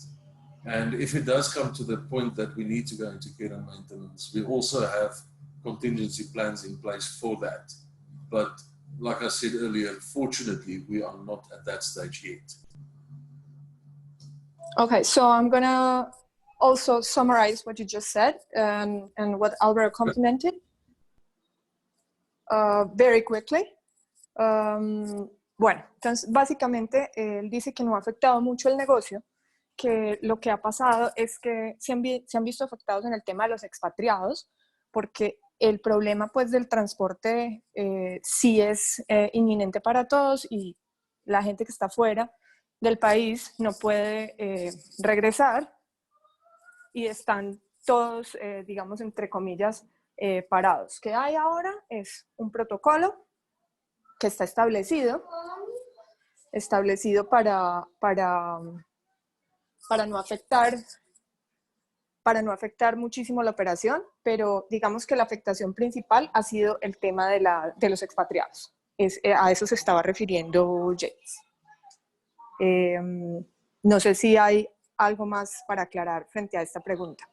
And if it does come to the point that we need to go into care and maintenance, we also have contingency plans in place for that. But like I said earlier, fortunately, we are not at that stage yet. Okay, so I'm gonna also summarize what you just said and what Alvaro complimented very quickly. Bueno, entonces básicamente él dice que no ha afectado mucho el negocio, que lo que ha pasado es que se han visto afectados en el tema de los expatriados, porque el problema pues del transporte sí es inminente para todos y la gente que está fuera del país no puede regresar y están todos, digamos, entre comillas, parados. ¿Qué hay ahora? Es un protocolo que está establecido para no afectar muchísimo la operación, pero digamos que la afectación principal ha sido el tema de los expatriados. A eso se estaba refiriendo James. No sé si hay algo más para aclarar frente a esta pregunta.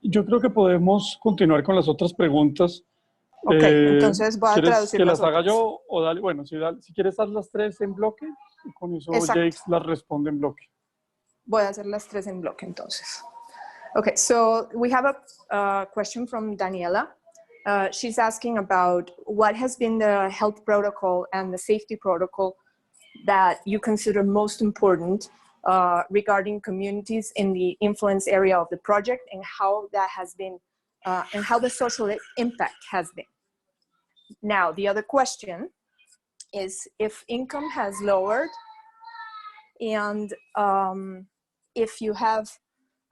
Yo creo que podemos continuar con las otras preguntas. Ok, entonces voy a traducir que las haga yo o dale, bueno, si quieres haz las tres en bloque y con eso Jakes las responde en bloque. Voy a hacer las tres en bloque entonces. Okay, so we have a question from Daniela. She's asking about what has been the health protocol and the safety protocol that you consider most important regarding communities in the influence area of the project and how that has been and how the social impact has been. Now, the other question is if income has lowered and if you have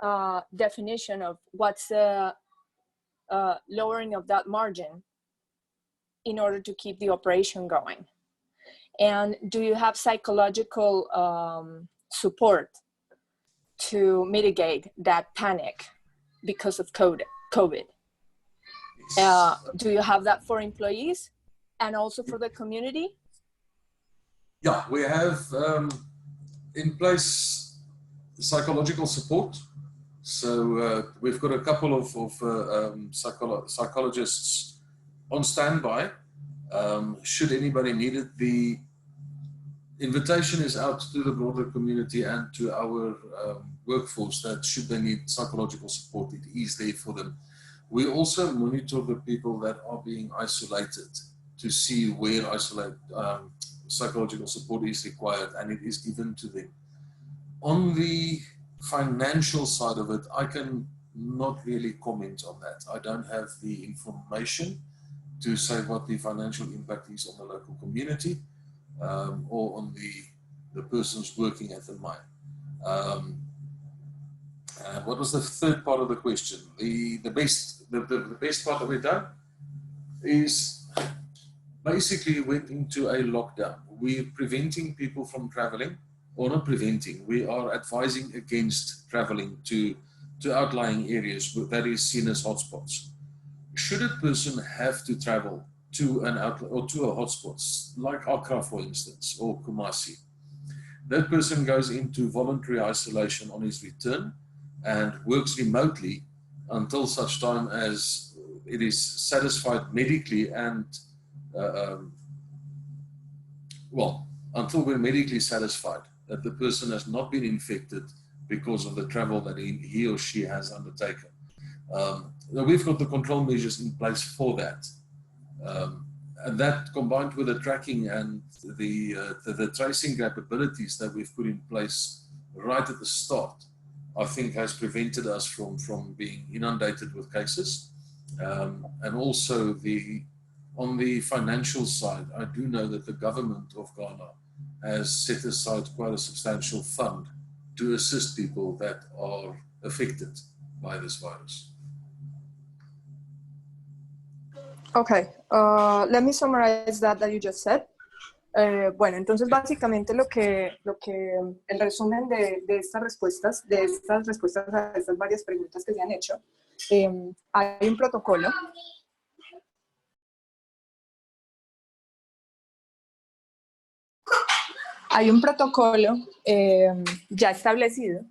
a definition of what's the lowering of that margin in order to keep the operation going. And do you have psychological support to mitigate that panic because of COVID? Do you have that for employees and also for the community? Yeah, we have in place psychological support. So we've got a couple of psychologists on standby. Should anybody need it, the invitation is out to the broader community and to our workforce that should they need psychological support, it is there for them. We also monitor the people that are being isolated to see where psychological support is required, and it is given to them. On the financial side of it, I can not really comment on that. I don't have the information to say what the financial impact is on the local community or on the persons working at the mine. What was the third part of the question? The best part that we've done is basically went into a lockdown. We're preventing people from traveling, or not preventing, we are advising against traveling to outlying areas that is seen as hotspots. Should a person have to travel to an outlet or to a hotspot, like Accra, for instance, or Kumasi. That person goes into voluntary isolation on his return and works remotely until such time as it is satisfied medically and, well, until we're medically satisfied that the person has not been infected because of the travel that he or she has undertaken. We've got the control measures in place for that. And that combined with the tracking and the tracing capabilities that we've put in place right at the start, I think has prevented us from being inundated with cases. And also on the financial side, I do know that the government of Ghana has set aside quite a substantial fund to assist people that are affected by this virus. Okay, let me summarize that you just said. Bueno, entonces básicamente el resumen de estas respuestas a estas varias preguntas que se han hecho, hay un protocolo. Hay un protocolo ya establecido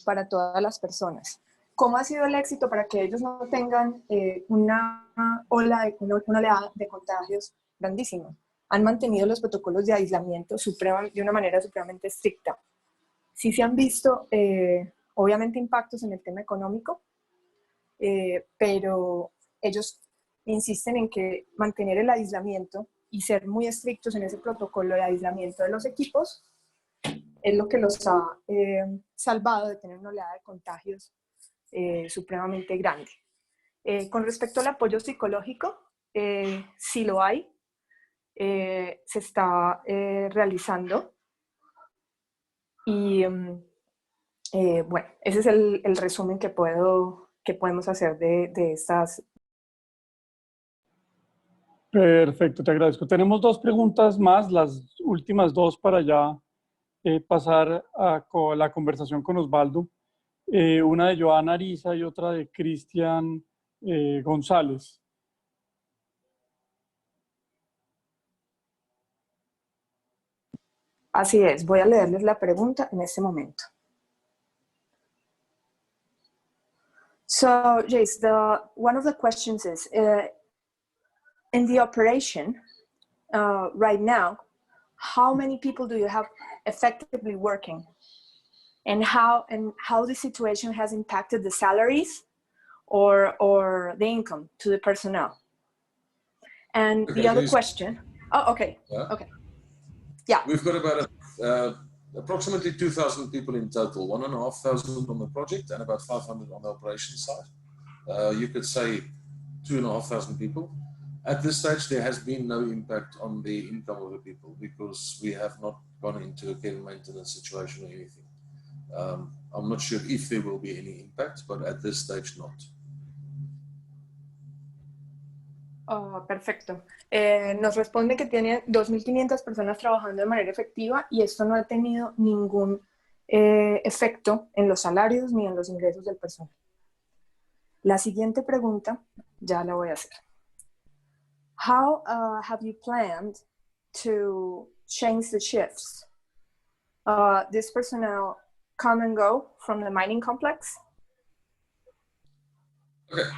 para todas las personas. ¿Cómo ha sido el éxito para que ellos no tengan una oleada de contagios grandísima? Han mantenido los protocolos de aislamiento de una manera supremamente estricta. Sí se han visto, obviamente, impactos en el tema económico, pero ellos insisten en que mantener el aislamiento y ser muy estrictos en ese protocolo de aislamiento de los equipos es lo que los ha salvado de tener una oleada de contagios supremamente grande. Con respecto al apoyo psicológico, sí lo hay, se está realizando y bueno, ese es el resumen que podemos hacer de estas. Perfecto, te agradezco. Tenemos dos preguntas más, las últimas dos para ya pasar a la conversación con Osvaldo. Una de Joana Ariza y otra de Cristian González. Así es, voy a leerles la pregunta en este momento. So, Jace, one of the questions is, in the operation right now, how many people do you have effectively working? And how the situation has impacted the salaries or the income to the personnel? And Okay, the other question, oh, okay, yeah. Okay. Yeah. We've got about approximately 2,000 people in total, 1,500 on the project and about 500 on the operations side. You could say 2,500 people. At this stage, there has been no impact on the income of the people because we have not gone into a care and maintenance situation or anything. I'm not sure if there will be any impact, but at this stage, not. Oh, perfecto. Nos responde que tiene 2.500 personas trabajando de manera efectiva y esto no ha tenido ningún efecto en los salarios ni en los ingresos del personal. La siguiente pregunta ya la voy a hacer. How have you planned to change the shifts? This personnel come and go from the mining complex? Okay,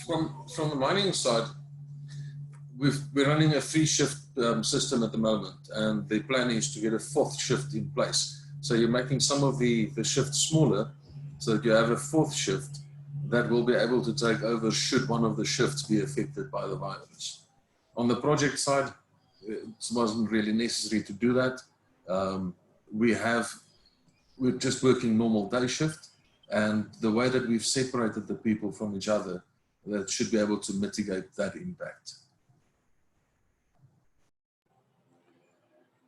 from the mining side, we're running a 3-shift system at the moment, and the plan is to get a 4th shift in place. So you're making some of the shifts smaller so that you have a 4th shift that will be able to take over should one of the shifts be affected by the virus. On the project side, it wasn't really necessary to do that. We're just working normal day shift, and the way that we've separated the people from each other, that should be able to mitigate that impact.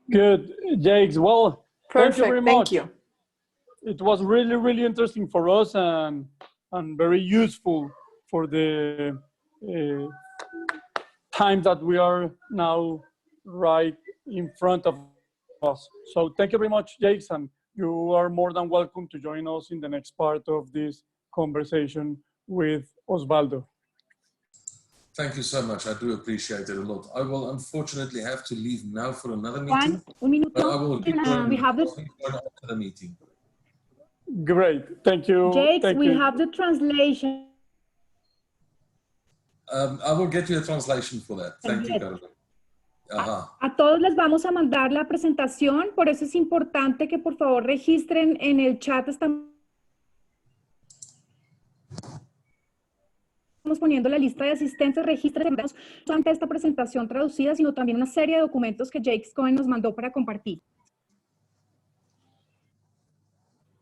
Good, Jakes. Well, Perfect. Thank you very much. Thank you. It was really, really interesting for us and very useful for the time that we are now right in front of us. So thank you very much, Jakes, and you are more than welcome to join us in the next part of this conversation with Osvaldo. Thank you so much. I do appreciate it a lot. I will unfortunately have to leave now for another Juan, meeting, un minuto. but I will rejoin We have the, after the meeting. Great. Thank you. Jakes, Thank we you. have the translation. I will get you a translation for that. Thank you, Caroline. A todos les vamos a mandar la presentación, por eso es importante que por favor registren en el chat. Estamos poniendo la lista de asistentes, registren no solamente esta presentación traducida, sino también una serie de documentos que Jakes Cohen nos mandó para compartir.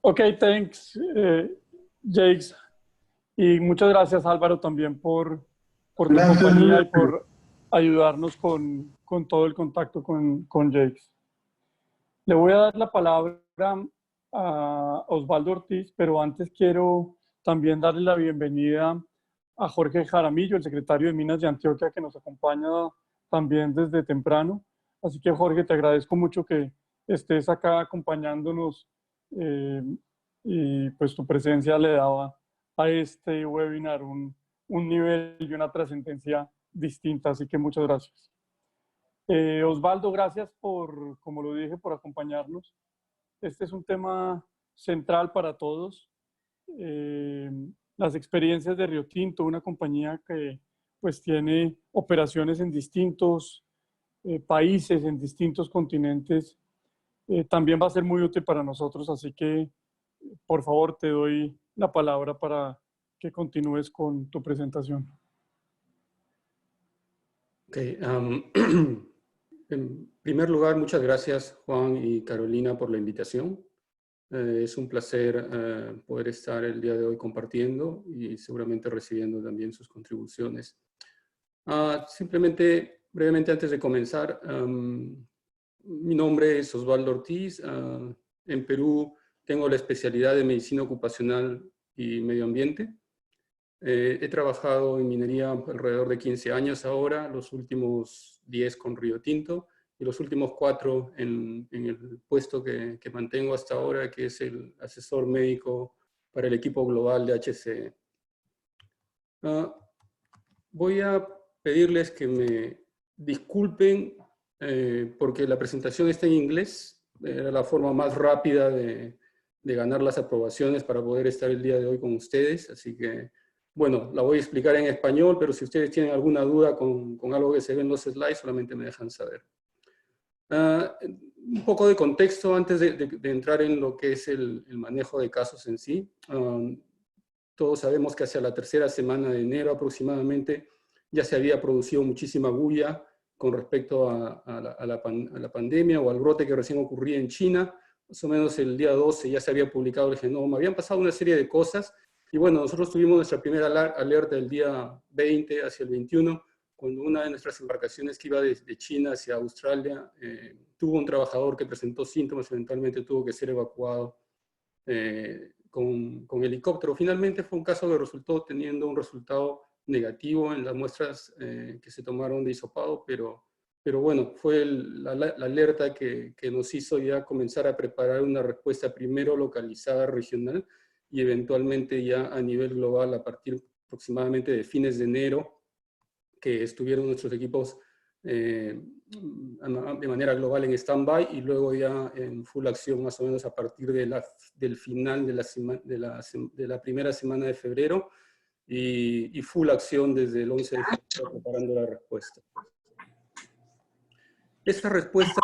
Ok, thanks, Jakes. Y muchas gracias, Álvaro, también por tu compañía y por ayudarnos con todo el contacto con Jakes. Le voy a dar la palabra a Osvaldo Ortiz, pero antes quiero también darle la bienvenida a Jorge Jaramillo, el secretario de Minas de Antioquia, que nos acompaña también desde temprano. Así que, Jorge, te agradezco mucho que estés acá acompañándonos y pues tu presencia le daba a este webinar un nivel y una trascendencia distinta, así que muchas gracias. Osvaldo, gracias por, como lo dije, por acompañarnos. Este es un tema central para todos. Las experiencias de Rio Tinto, una compañía que pues tiene operaciones en distintos países, en distintos continentes, también va a ser muy útil para nosotros, así que por favor te doy la palabra para que continúes con tu presentación. Okay, en primer lugar, muchas gracias Juan y Carolina por la invitación. Es un placer poder estar el día de hoy compartiendo y seguramente recibiendo también sus contribuciones. Simplemente, brevemente antes de comenzar, mi nombre es Osvaldo Ortiz. En Perú tengo la especialidad de Medicina Ocupacional y Medio Ambiente. He trabajado en minería alrededor de 15 años ahora, los últimos 10 con Rio Tinto y los últimos 4 en el puesto que mantengo hasta ahora, que es el asesor médico para el equipo global de HCE. Voy a pedirles que me disculpen porque la presentación está en inglés. Era la forma más rápida de ganar las aprobaciones para poder estar el día de hoy con ustedes, así que bueno, la voy a explicar en español, pero si ustedes tienen alguna duda con algo que se ve en los slides, solamente me dejan saber. Un poco de contexto antes de entrar en lo que es el manejo de casos en sí. Todos sabemos que hacia la tercera semana de enero aproximadamente ya se había producido muchísima bulla con respecto a la pandemia o al brote que recién ocurría en China. Más o menos el día 12 ya se había publicado el genoma. Habían pasado una serie de cosas. Y bueno, nosotros tuvimos nuestra primera alerta el día 20 hacia el 21, cuando una de nuestras embarcaciones que iba de China hacia Australia tuvo un trabajador que presentó síntomas, eventualmente tuvo que ser evacuado con helicóptero. Finalmente fue un caso que resultó teniendo un resultado negativo en las muestras que se tomaron de hisopado, pero bueno, fue la alerta que nos hizo ya comenzar a preparar una respuesta primero localizada regional, y eventualmente ya a nivel global a partir aproximadamente de fines de enero, que estuvieron nuestros equipos de manera global en stand-by y luego ya en full acción más o menos a partir del final de la primera semana de febrero y full acción desde el 11 de febrero preparando la respuesta. Esta respuesta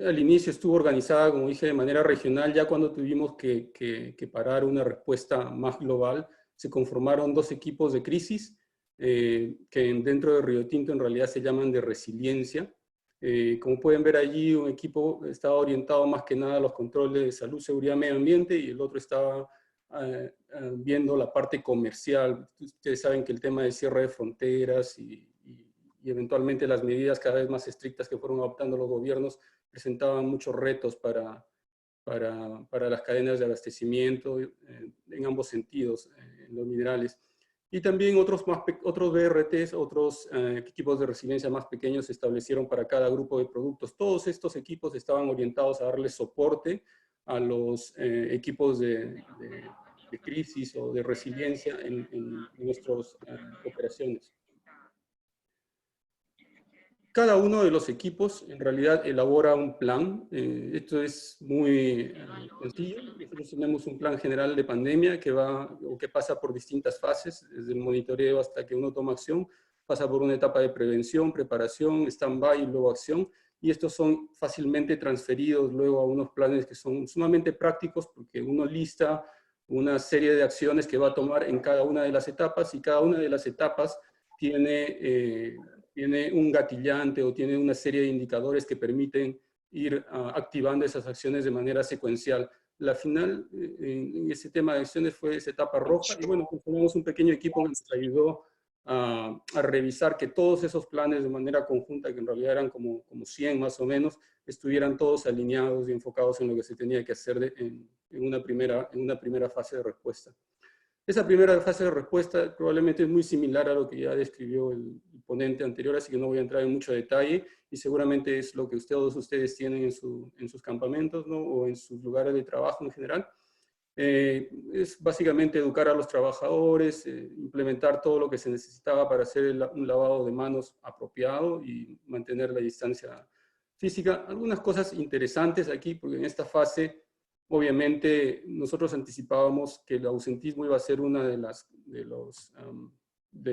al inicio estuvo organizada, como dije, de manera regional. Ya cuando tuvimos que parar una respuesta más global, se conformaron 2 equipos de crisis, que dentro de Rio Tinto en realidad se llaman de resiliencia. Como pueden ver allí, un equipo estaba orientado más que nada a los controles de salud, seguridad, medio ambiente, y el otro estaba viendo la parte comercial. Ustedes saben que el tema de cierre de fronteras y eventualmente las medidas cada vez más estrictas que fueron adoptando los gobiernos presentaban muchos retos para las cadenas de abastecimiento en ambos sentidos, en los minerales. Y también otros BRTs, otros equipos de resiliencia más pequeños se establecieron para cada grupo de productos. Todos estos equipos estaban orientados a darle soporte a los equipos de crisis o de resiliencia en nuestras operaciones. Cada uno de los equipos en realidad elabora un plan. Esto es muy sencillo. Nosotros tenemos un plan general de pandemia que pasa por distintas fases, desde el monitoreo hasta que uno toma acción. Pasa por una etapa de prevención, preparación, stand-by y luego acción. Y estos son fácilmente transferidos luego a unos planes que son sumamente prácticos porque uno lista una serie de acciones que va a tomar en cada una de las etapas y cada una de las etapas tiene un gatillante o tiene una serie de indicadores que permiten ir activando esas acciones de manera secuencial. La final en ese tema de acciones fue esa etapa roja y bueno, pues tenemos un pequeño equipo que nos ayudó a revisar que todos esos planes de manera conjunta, que en realidad eran como 100 más o menos, estuvieran todos alineados y enfocados en lo que se tenía que hacer en una primera fase de respuesta. Esa primera fase de respuesta probablemente es muy similar a lo que ya describió el ponente anterior, así que no voy a entrar en mucho detalle, y seguramente es lo que todos ustedes tienen en sus campamentos, ¿no? O en sus lugares de trabajo en general. Es básicamente educar a los trabajadores, implementar todo lo que se necesitaba para hacer un lavado de manos apropiado y mantener la distancia física. Algunas cosas interesantes aquí, porque en esta fase, obviamente, nosotros anticipábamos que el ausentismo iba a ser uno de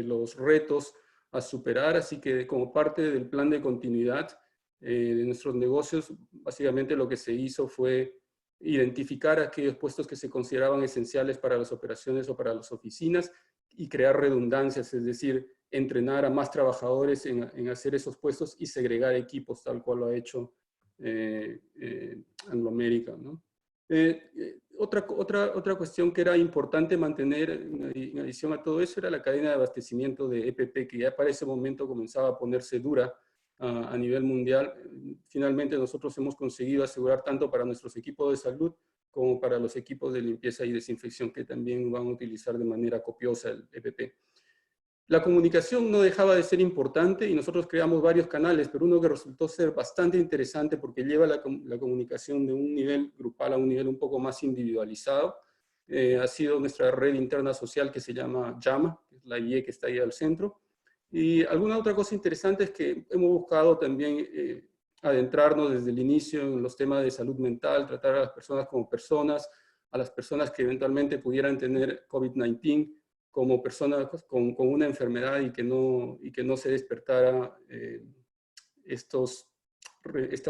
los retos a superar, así que como parte del plan de continuidad de nuestros negocios, básicamente lo que se hizo fue identificar aquellos puestos que se consideraban esenciales para las operaciones o para las oficinas y crear redundancias, es decir, entrenar a más trabajadores en hacer esos puestos y segregar equipos, tal cual lo ha hecho Anglo American, ¿no? Otra cuestión que era importante mantener en adición a todo eso era la cadena de abastecimiento de EPP, que ya para ese momento comenzaba a ponerse dura a nivel mundial. Finalmente nosotros hemos conseguido asegurar tanto para nuestros equipos de salud como para los equipos de limpieza y desinfección que también van a utilizar de manera copiosa el EPP. La comunicación no dejaba de ser importante y nosotros creamos varios canales, pero uno que resultó ser bastante interesante porque lleva la comunicación de un nivel grupal a un nivel un poco más individualizado. Ha sido nuestra red interna social que se llama Llama, que es la IE que está ahí al centro. Y alguna otra cosa interesante es que hemos buscado también adentrarnos desde el inicio en los temas de salud mental, tratar a las personas como personas, a las personas que eventualmente pudieran tener COVID-19 como personas con una enfermedad y que no se despertara estas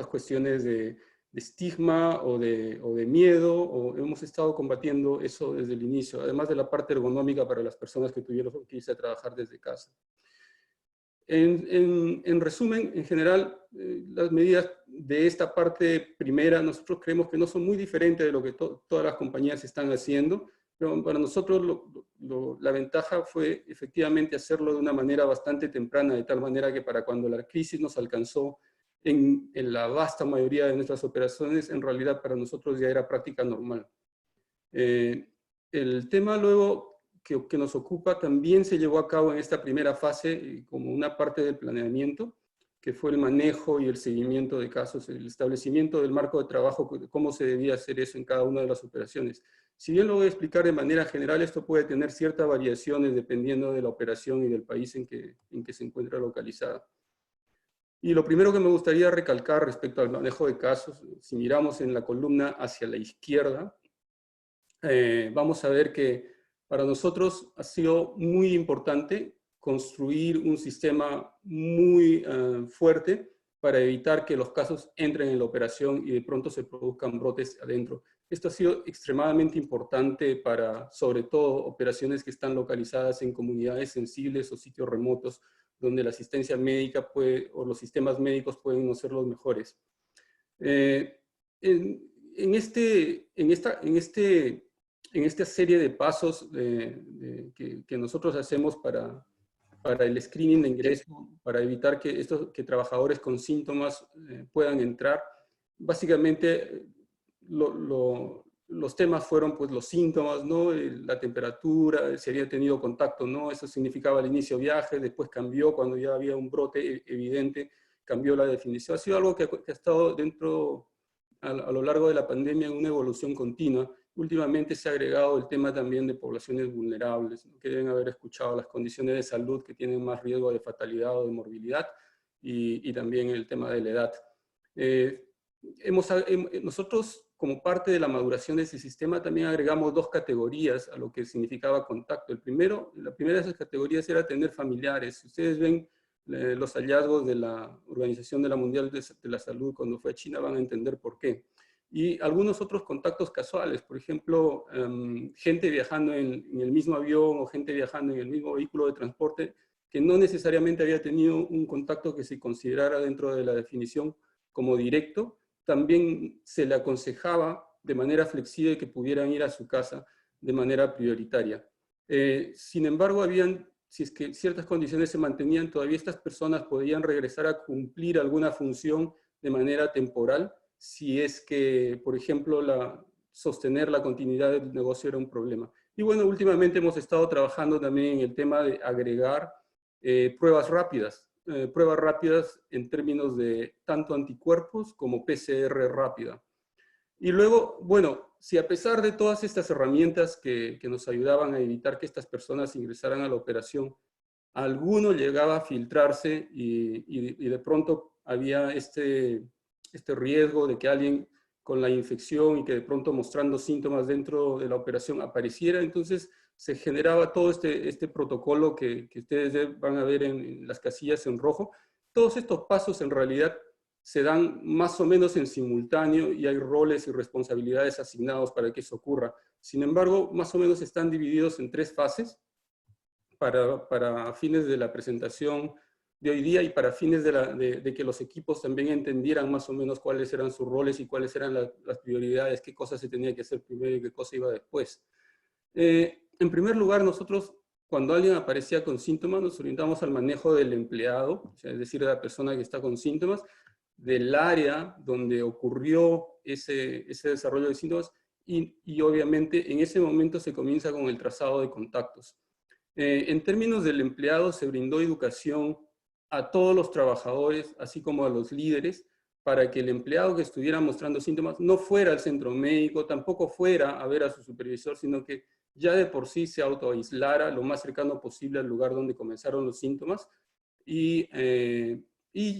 cuestiones de estigma o de miedo, o hemos estado combatiendo eso desde el inicio, además de la parte ergonómica para las personas que tuvieron que irse a trabajar desde casa. En resumen, en general, las medidas de esta parte primera, nosotros creemos que no son muy diferentes de lo que todas las compañías están haciendo, pero para nosotros la ventaja fue efectivamente hacerlo de una manera bastante temprana, de tal manera que para cuando la crisis nos alcanzó en la vasta mayoría de nuestras operaciones, en realidad para nosotros ya era práctica normal. El tema luego que nos ocupa también se llevó a cabo en esta primera fase como una parte del planeamiento, que fue el manejo y el seguimiento de casos, el establecimiento del marco de trabajo, cómo se debía hacer eso en cada una de las operaciones. Si bien lo voy a explicar de manera general, esto puede tener ciertas variaciones dependiendo de la operación y del país en que se encuentra localizada. Y lo primero que me gustaría recalcar respecto al manejo de casos, si miramos en la columna hacia la izquierda, vamos a ver que para nosotros ha sido muy importante construir un sistema muy fuerte para evitar que los casos entren en la operación y de pronto se produzcan brotes adentro. Esto ha sido extremadamente importante para, sobre todo, operaciones que están localizadas en comunidades sensibles o sitios remotos, donde la asistencia médica o los sistemas médicos pueden no ser los mejores. En esta serie de pasos que nosotros hacemos para el screening de ingreso, para evitar que trabajadores con síntomas puedan entrar, básicamente los temas fueron pues los síntomas, ¿no? La temperatura, si había tenido contacto, ¿no? Eso significaba al inicio viaje, después cambió cuando ya había un brote evidente, cambió la definición. Ha sido algo que ha estado a lo largo de la pandemia en una evolución continua últimamente se ha agregado el tema también de poblaciones vulnerables, ¿no? Que deben haber escuchado las condiciones de salud que tienen más riesgo de fatalidad o de morbilidad, y también el tema de la edad. Nosotros, como parte de la maduración de ese sistema, también agregamos 2 categorías a lo que significaba contacto. La primera de esas categorías era tener familiares. Si ustedes ven los hallazgos de la Organización Mundial de la Salud cuando fue a China, van a entender por qué. Y algunos otros contactos casuales, por ejemplo, gente viajando en el mismo avión o gente viajando en el mismo vehículo de transporte que no necesariamente había tenido un contacto que se considerara dentro de la definición como directo, también se le aconsejaba de manera flexible que pudieran ir a su casa de manera prioritaria. Sin embargo, si es que ciertas condiciones se mantenían, todavía estas personas podían regresar a cumplir alguna función de manera temporal, si es que, por ejemplo, sostener la continuidad del negocio era un problema. Y bueno, últimamente hemos estado trabajando también en el tema de agregar pruebas rápidas en términos de tanto anticuerpos como PCR rápida. Y luego, bueno, si a pesar de todas estas herramientas que nos ayudaban a evitar que estas personas ingresaran a la operación, alguno llegaba a filtrarse y de pronto había este riesgo de que alguien con la infección y que de pronto mostrando síntomas dentro de la operación apareciera, entonces se generaba todo este protocolo que ustedes van a ver en las casillas en rojo. Todos estos pasos en realidad se dan más o menos en simultáneo y hay roles y responsabilidades asignados para que eso ocurra. Sin embargo, más o menos están divididos en 3 fases para fines de la presentación de hoy día y para fines de que los equipos también entendieran más o menos cuáles eran sus roles y cuáles eran las prioridades, qué cosas se tenía que hacer primero y qué cosa iba después. En primer lugar, nosotros, cuando alguien aparecía con síntomas, nos orientamos al manejo del empleado, o sea, es decir, de la persona que está con síntomas, del área donde ocurrió ese desarrollo de síntomas y obviamente en ese momento se comienza con el trazado de contactos. En términos del empleado, se brindó educación a todos los trabajadores, así como a los líderes, para que el empleado que estuviera mostrando síntomas no fuera al centro médico, tampoco fuera a ver a su supervisor, sino que ya de por sí se autoaislara lo más cercano posible al lugar donde comenzaron los síntomas y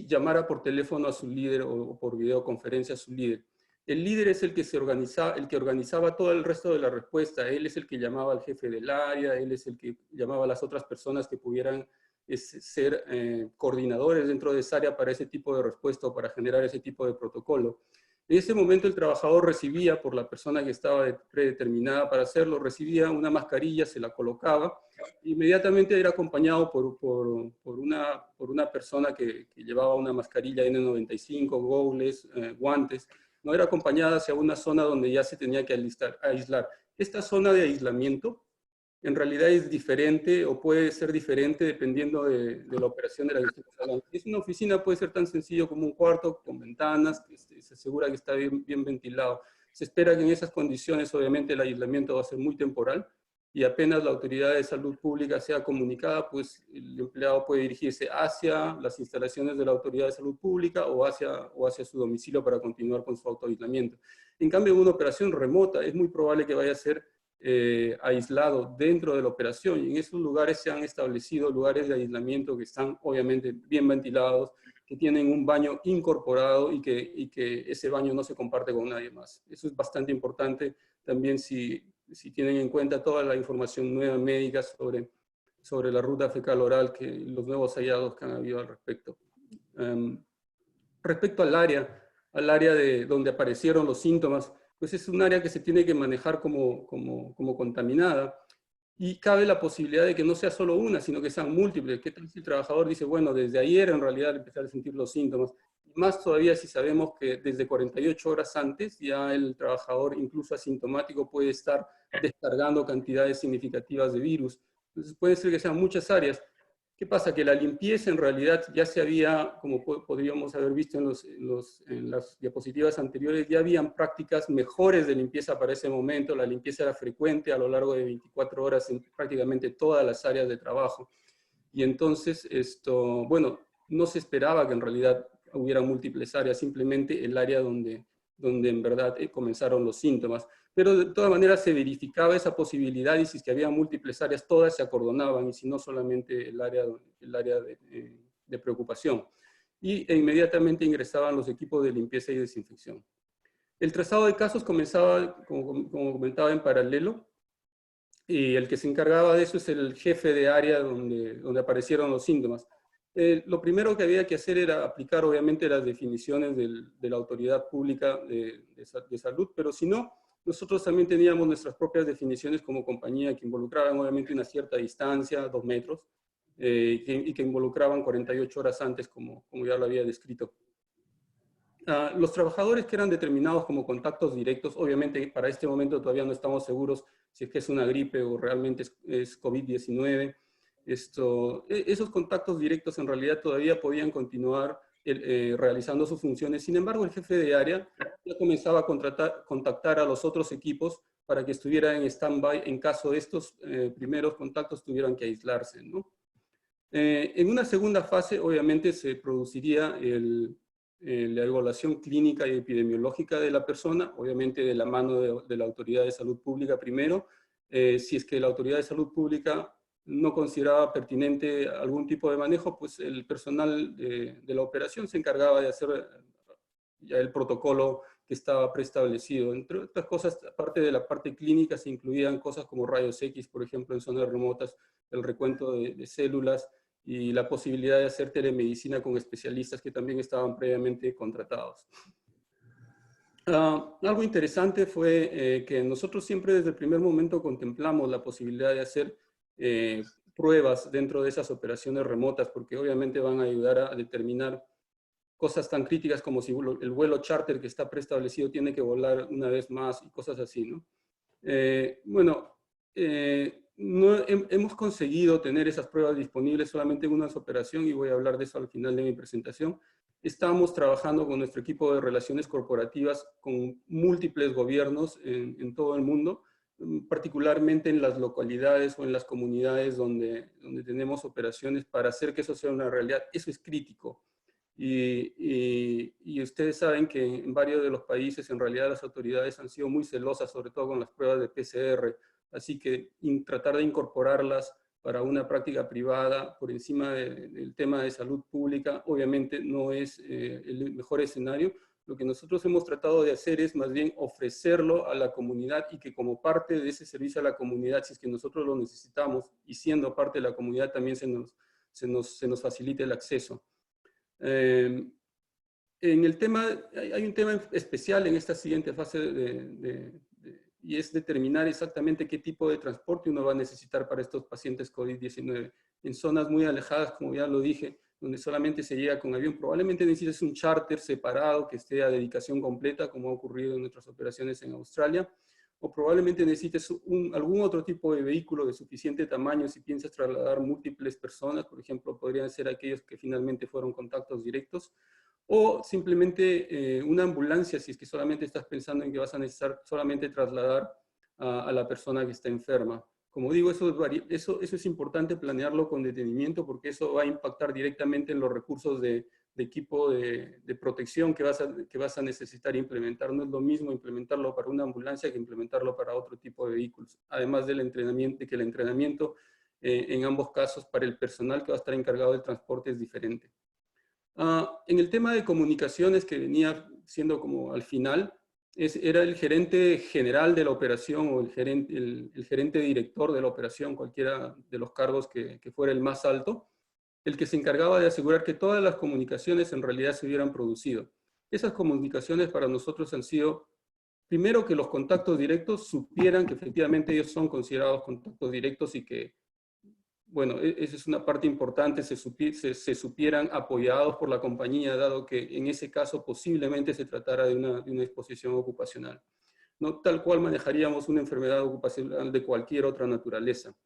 llamara por teléfono a su líder o por videoconferencia a su líder. El líder es el que organizaba todo el resto de la respuesta. Él es el que llamaba al jefe del área, él es el que llamaba a las otras personas que pudieran ser coordinadores dentro de esa área para ese tipo de respuesta o para generar ese tipo de protocolo. En ese momento el trabajador recibía, por la persona que estaba predeterminada para hacerlo, recibía una mascarilla, se la colocaba, inmediatamente era acompañado por una persona que llevaba una mascarilla N95, gogles, guantes, no era acompañada hacia una zona donde ya se tenía que aislar. Esta zona de aislamiento en realidad es diferente o puede ser diferente dependiendo de la operación de la que estamos hablando. Si es una oficina, puede ser tan sencillo como un cuarto con ventanas, que se asegura que está bien ventilado. Se espera que en esas condiciones, obviamente, el aislamiento va a ser muy temporal y apenas la autoridad de salud pública sea comunicada, pues el empleado puede dirigirse hacia las instalaciones de la autoridad de salud pública o hacia su domicilio para continuar con su autoaislamiento. En cambio, en una operación remota es muy probable que vaya a ser aislado dentro de la operación, y en esos lugares se han establecido lugares de aislamiento que están obviamente bien ventilados, que tienen un baño incorporado y que ese baño no se comparte con nadie más. Eso es bastante importante también si tienen en cuenta toda la información nueva médica sobre la ruta fecal oral, los nuevos hallazgos que han habido al respecto. Respecto al área de donde aparecieron los síntomas, pues es un área que se tiene que manejar como contaminada, y cabe la posibilidad de que no sea solo una, sino que sean múltiples. ¿Qué tal si el trabajador dice, bueno, desde ayer en realidad empezar a sentir los síntomas? Más todavía si sabemos que desde 48 horas antes ya el trabajador, incluso asintomático, puede estar descargando cantidades significativas de virus. Entonces puede ser que sean muchas áreas. ¿Qué pasa? Que la limpieza en realidad ya se había, como podríamos haber visto en las diapositivas anteriores, ya habían prácticas mejores de limpieza para ese momento. La limpieza era frecuente a lo largo de 24 horas en prácticamente todas las áreas de trabajo. Y entonces, bueno, no se esperaba que en realidad hubiera múltiples áreas, simplemente el área donde donde en verdad comenzaron los síntomas. Pero de todas maneras se verificaba esa posibilidad, y si es que había múltiples áreas, todas se acordonaban, y si no solamente el área de preocupación. E inmediatamente ingresaban los equipos de limpieza y desinfección. El trazado de casos comenzaba, como comentaba, en paralelo, y el que se encargaba de eso es el jefe de área donde aparecieron los síntomas. Lo primero que había que hacer era aplicar, obviamente, las definiciones de la autoridad pública de salud, pero si no, nosotros también teníamos nuestras propias definiciones como compañía que involucraban, obviamente, una cierta distancia, 2 metros, y que involucraban 48 horas antes, como ya lo había descrito. Los trabajadores que eran determinados como contactos directos, obviamente para este momento todavía no estamos seguros si es que es una gripe o realmente es COVID-19. Esos contactos directos en realidad todavía podían continuar realizando sus funciones. Sin embargo, el jefe de área ya comenzaba a contactar a los otros equipos para que estuvieran en stand-by en caso de estos primeros contactos tuvieran que aislarse, ¿no? En una segunda fase, obviamente, se produciría la evaluación clínica y epidemiológica de la persona, obviamente de la mano de la Autoridad de Salud Pública primero. Si es que la Autoridad de Salud Pública no consideraba pertinente algún tipo de manejo, pues el personal de la operación se encargaba de hacer ya el protocolo que estaba preestablecido. Entre otras cosas, aparte de la parte clínica, se incluían cosas como rayos X, por ejemplo, en zonas remotas, el recuento de células, y la posibilidad de hacer telemedicina con especialistas que también estaban previamente contratados. Algo interesante fue que nosotros siempre desde el primer momento contemplamos la posibilidad de hacer pruebas dentro de esas operaciones remotas, porque obviamente van a ayudar a determinar cosas tan críticas como si el vuelo charter que está preestablecido tiene que volar una vez más y cosas así, ¿no? No hemos conseguido tener esas pruebas disponibles solamente en una operación, y voy a hablar de eso al final de mi presentación. Estamos trabajando con nuestro equipo de relaciones corporativas con múltiples gobiernos en todo el mundo, particularmente en las localidades o en las comunidades donde tenemos operaciones, para hacer que eso sea una realidad. Eso es crítico. Y ustedes saben que en varios de los países en realidad las autoridades han sido muy celosas, sobre todo con las pruebas de PCR. Así que tratar de incorporarlas para una práctica privada por encima del tema de salud pública, obviamente no es el mejor escenario. Lo que nosotros hemos tratado de hacer es más bien ofrecerlo a la comunidad, y que como parte de ese servicio a la comunidad, si es que nosotros lo necesitamos, y siendo parte de la comunidad también se nos facilite el acceso. En el tema, hay un tema especial en esta siguiente fase y es determinar exactamente qué tipo de transporte uno va a necesitar para estos pacientes COVID-19. En zonas muy alejadas, como ya lo dije, donde solamente se llega con avión, probablemente necesites un charter separado que esté a dedicación completa, como ha ocurrido en nuestras operaciones en Australia, o probablemente necesites algún otro tipo de vehículo de suficiente tamaño si piensas trasladar múltiples personas. Por ejemplo, podrían ser aquellos que finalmente fueron contactos directos, o simplemente una ambulancia si es que solamente estás pensando en que vas a necesitar solamente trasladar a la persona que está enferma. Como digo, eso es importante planearlo con detenimiento, porque eso va a impactar directamente en los recursos de equipo de protección que vas a necesitar implementar. No es lo mismo implementarlo para una ambulancia que implementarlo para otro tipo de vehículos. Además del entrenamiento, que el entrenamiento en ambos casos para el personal que va a estar encargado del transporte es diferente. En el tema de comunicaciones, que venía siendo como al final, era el gerente general de la operación o el gerente director de la operación, cualquiera de los cargos que fuera el más alto, el que se encargaba de asegurar que todas las comunicaciones en realidad se hubieran producido. Esas comunicaciones para nosotros han sido, primero, que los contactos directos supieran que efectivamente ellos son considerados contactos directos, y que, bueno, esa es una parte importante, se supieran apoyados por la compañía, dado que en ese caso posiblemente se tratara de una exposición ocupacional. No tal cual manejaríamos una enfermedad ocupacional de cualquier otra naturaleza.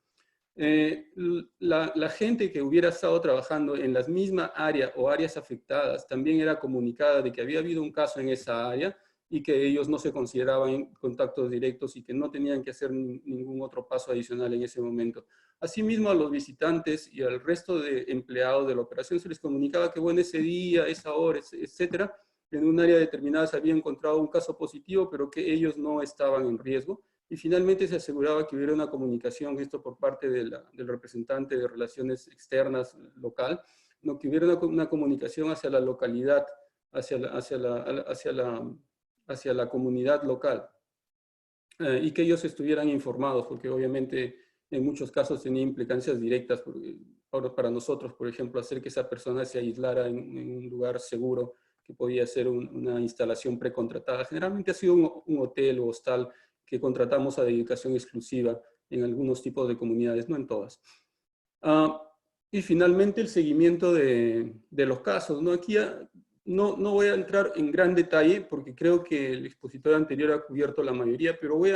La gente que hubiera estado trabajando en la misma área o áreas afectadas también era comunicada de que había habido un caso en esa área, y que ellos no se consideraban contactos directos y que no tenían que hacer ningún otro paso adicional en ese momento. Asimismo, a los visitantes y al resto de empleados de la operación se les comunicaba que, bueno, ese día, esa hora, etcétera, en un área determinada se había encontrado un caso positivo, pero que ellos no estaban en riesgo. Y finalmente se aseguraba que hubiera una comunicación, esto por parte del representante de Relaciones Externas local, ¿no? Que hubiera una comunicación hacia la localidad, hacia la comunidad local, y que ellos estuvieran informados, porque obviamente en muchos casos tenía implicancias directas para nosotros, por ejemplo, hacer que esa persona se aislara en un lugar seguro, que podía ser una instalación precontratada. Generalmente ha sido un hotel o hostal que contratamos a dedicación exclusiva en algunos tipos de comunidades, no en todas. Y finalmente el seguimiento de los casos, ¿no? Aquí no voy a entrar en gran detalle porque creo que el expositor anterior ha cubierto la mayoría, pero voy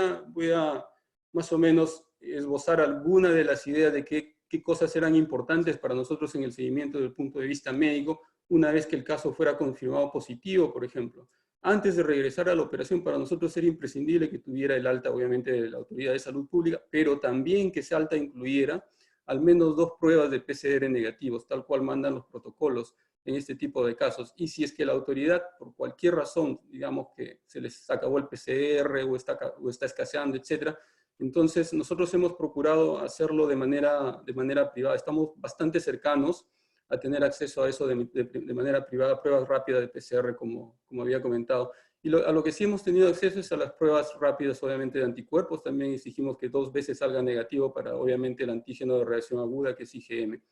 a más o menos esbozar alguna de las ideas de qué cosas eran importantes para nosotros en el seguimiento desde el punto de vista médico, una vez que el caso fuera confirmado positivo, por ejemplo. Antes de regresar a la operación, para nosotros era imprescindible que tuviera el alta, obviamente, de la Autoridad de Salud Pública, pero también que ese alta incluyera al menos 2 pruebas de PCR negativos, tal cual mandan los protocolos en este tipo de casos. Y si es que la autoridad, por cualquier razón, digamos que se les acabó el PCR o está escaseando, etcétera, entonces nosotros hemos procurado hacerlo de manera privada. Estamos bastante cercanos a tener acceso a eso de manera privada, pruebas rápidas de PCR, como había comentado. Y a lo que sí hemos tenido acceso es a las pruebas rápidas, obviamente, de anticuerpos. También exigimos que 2 veces salga negativo para, obviamente, el antígeno de reacción aguda, que es IgM.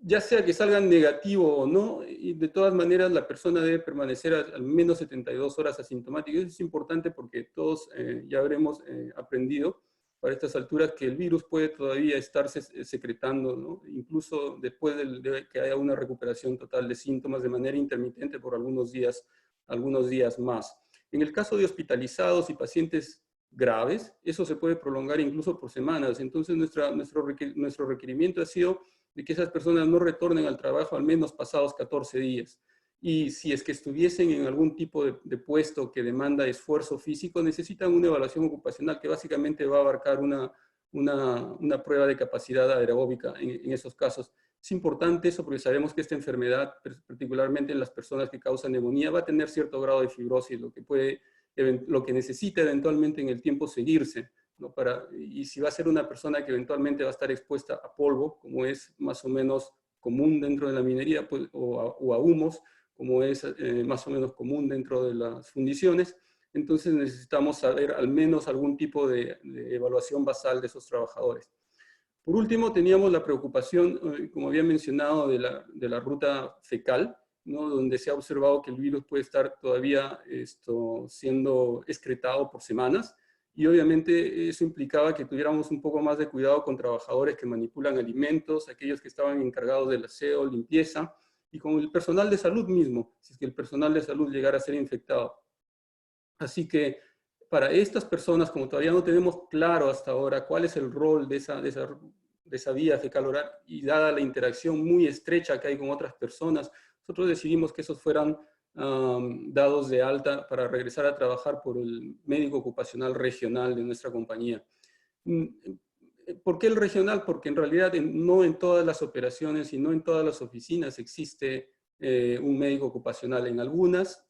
Ya sea que salgan negativo o no, y de todas maneras la persona debe permanecer al menos 72 horas asintomática. Eso es importante porque todos ya habremos aprendido para estas alturas que el virus puede todavía estarse secretando, ¿no? Incluso después de que haya una recuperación total de síntomas de manera intermitente por algunos días más. En el caso de hospitalizados y pacientes graves, eso se puede prolongar incluso por semanas. Entonces nuestro requerimiento ha sido de que esas personas no retornen al trabajo al menos pasados 14 días. Y si es que estuviesen en algún tipo de puesto que demanda esfuerzo físico, necesitan una evaluación ocupacional que básicamente va a abarcar una prueba de capacidad aeróbica en esos casos. Es importante eso porque sabemos que esta enfermedad, particularmente en las personas que causan neumonía, va a tener cierto grado de fibrosis, lo que necesita eventualmente en el tiempo seguirse, ¿no? Y si va a ser una persona que eventualmente va a estar expuesta a polvo, como es más o menos común dentro de la minería, pues, o a humos, como es más o menos común dentro de las fundiciones, entonces necesitamos saber al menos algún tipo de evaluación basal de esos trabajadores. Por último, teníamos la preocupación, como había mencionado, de la ruta fecal, ¿no? Donde se ha observado que el virus puede estar todavía siendo excretado por semanas, y obviamente eso implicaba que tuviéramos un poco más de cuidado con trabajadores que manipulan alimentos, aquellos que estaban encargados del aseo, limpieza, y con el personal de salud mismo, si es que el personal de salud llegara a ser infectado. Así que para estas personas, como todavía no tenemos claro hasta ahora cuál es el rol de esa vía fecal oral, y dada la interacción muy estrecha que hay con otras personas, nosotros decidimos que esos fueran dados de alta para regresar a trabajar por el médico ocupacional regional de nuestra compañía. ¿Por qué el regional? Porque en realidad no en todas las operaciones y no en todas las oficinas existe un médico ocupacional. En algunas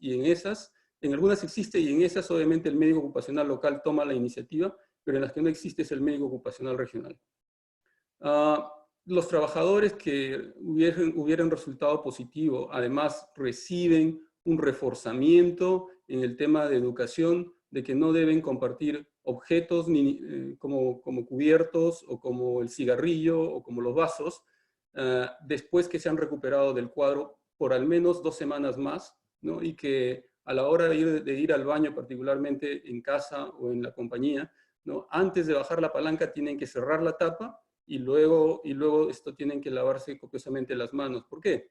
existe, y en esas obviamente el médico ocupacional local toma la iniciativa, pero en las que no existe es el médico ocupacional regional. Los trabajadores que hubieran resultado positivo, además reciben un reforzamiento en el tema de educación, de que no deben compartir objetos como cubiertos o como el cigarrillo o como los vasos, después que se han recuperado del cuadro por al menos 2 semanas más, ¿no? Y que a la hora de ir al baño, particularmente en casa o en la compañía, ¿no? Antes de bajar la palanca tienen que cerrar la tapa y luego tienen que lavarse copiosamente las manos. ¿Por qué?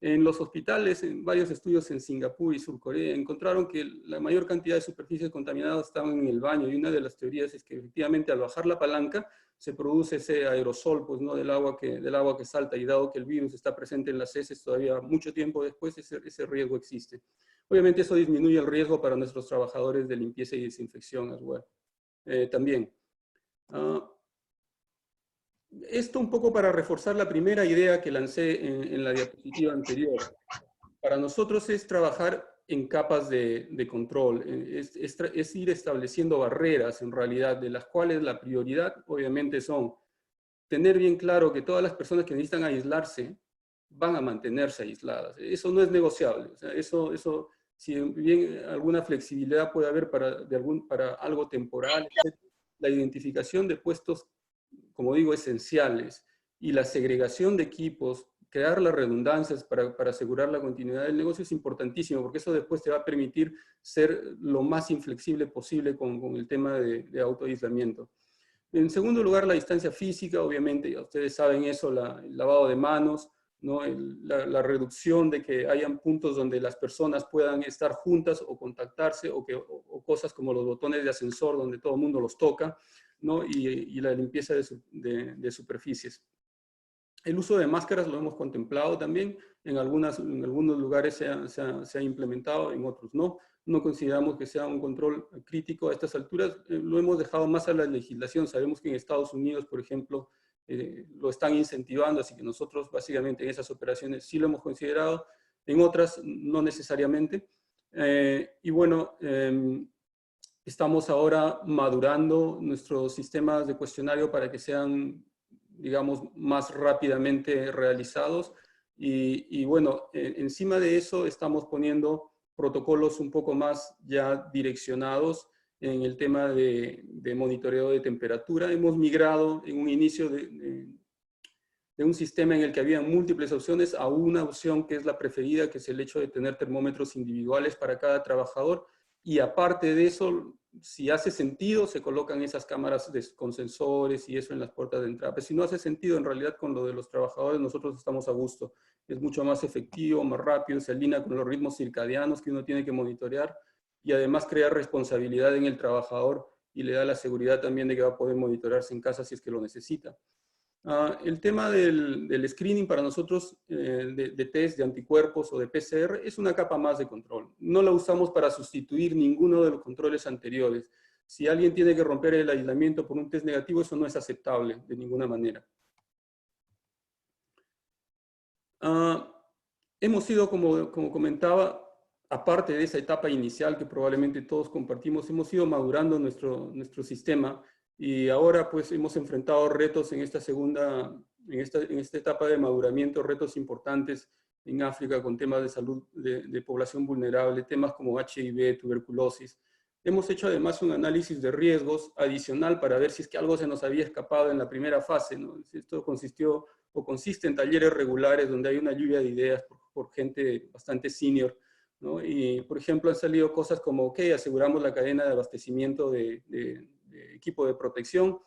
En los hospitales, en varios estudios en Singapur y Surcorea, encontraron que la mayor cantidad de superficies contaminadas estaban en el baño, y una de las teorías es que efectivamente al bajar la palanca se produce ese aerosol, pues, ¿no? del agua que salta, y dado que el virus está presente en las heces todavía mucho tiempo después, ese riesgo existe. Obviamente eso disminuye el riesgo para nuestros trabajadores de limpieza y desinfección as well. También. Esto un poco para reforzar la primera idea que lancé en la diapositiva anterior. para nosotros es trabajar en capas de control, es ir estableciendo barreras en realidad, de las cuales la prioridad obviamente son tener bien claro que todas las personas que necesitan aislarse van a mantenerse aisladas. Eso no es negociable. O sea, eso si bien alguna flexibilidad puede haber para algo temporal, la identificación de puestos, como digo, esenciales y la segregación de equipos, crear las redundancias para asegurar la continuidad del negocio es importantísimo, porque eso después te va a permitir ser lo más inflexible posible con el tema de autoaislamiento. En segundo lugar, la distancia física, obviamente, ya ustedes saben eso, el lavado de manos, ¿no? La reducción de que hayan puntos donde las personas puedan estar juntas o contactarse, o cosas como los botones de ascensor donde todo el mundo los toca, ¿no? Y la limpieza de superficies. El uso de máscaras lo hemos contemplado también, en algunos lugares se ha implementado, en otros no. No consideramos que sea un control crítico a estas alturas, lo hemos dejado más a la legislación. Sabemos que en Estados Unidos, por ejemplo, lo están incentivando, así que nosotros básicamente en esas operaciones sí lo hemos considerado, en otras no necesariamente. Y bueno, estamos ahora madurando nuestros sistemas de cuestionario para que sean, digamos, más rápidamente realizados. Y bueno, encima de eso estamos poniendo protocolos un poco más ya direccionados en el tema de monitoreo de temperatura. Hemos migrado en un inicio de un sistema en el que había múltiples opciones a una opción que es la preferida, que es el hecho de tener termómetros individuales para cada trabajador. Y aparte de eso, si hace sentido, se colocan esas cámaras con sensores y eso en las puertas de entrada. Pero si no hace sentido, en realidad con lo de los trabajadores nosotros estamos a gusto. Es mucho más efectivo, más rápido, se alinea con los ritmos circadianos que uno tiene que monitorear y además crea responsabilidad en el trabajador y le da la seguridad también de que va a poder monitorearse en casa si es que lo necesita. El tema del screening para nosotros, de test de anticuerpos o de PCR, es una capa más de control. No la usamos para sustituir ninguno de los controles anteriores. Si alguien tiene que romper el aislamiento por un test negativo, eso no es aceptable de ninguna manera. Hemos ido, como comentaba, aparte de esa etapa inicial que probablemente todos compartimos, hemos ido madurando nuestro sistema. Y ahora pues hemos enfrentado retos en esta etapa de maduramiento, retos importantes en África con temas de salud de población vulnerable, temas como HIV, tuberculosis. Hemos hecho además un análisis de riesgos adicional para ver si es que algo se nos había escapado en la primera fase, ¿no? Esto consiste en talleres regulares donde hay una lluvia de ideas por gente bastante senior, ¿no? Y por ejemplo han salido cosas como, ok, aseguramos la cadena de abastecimiento de equipo de protección.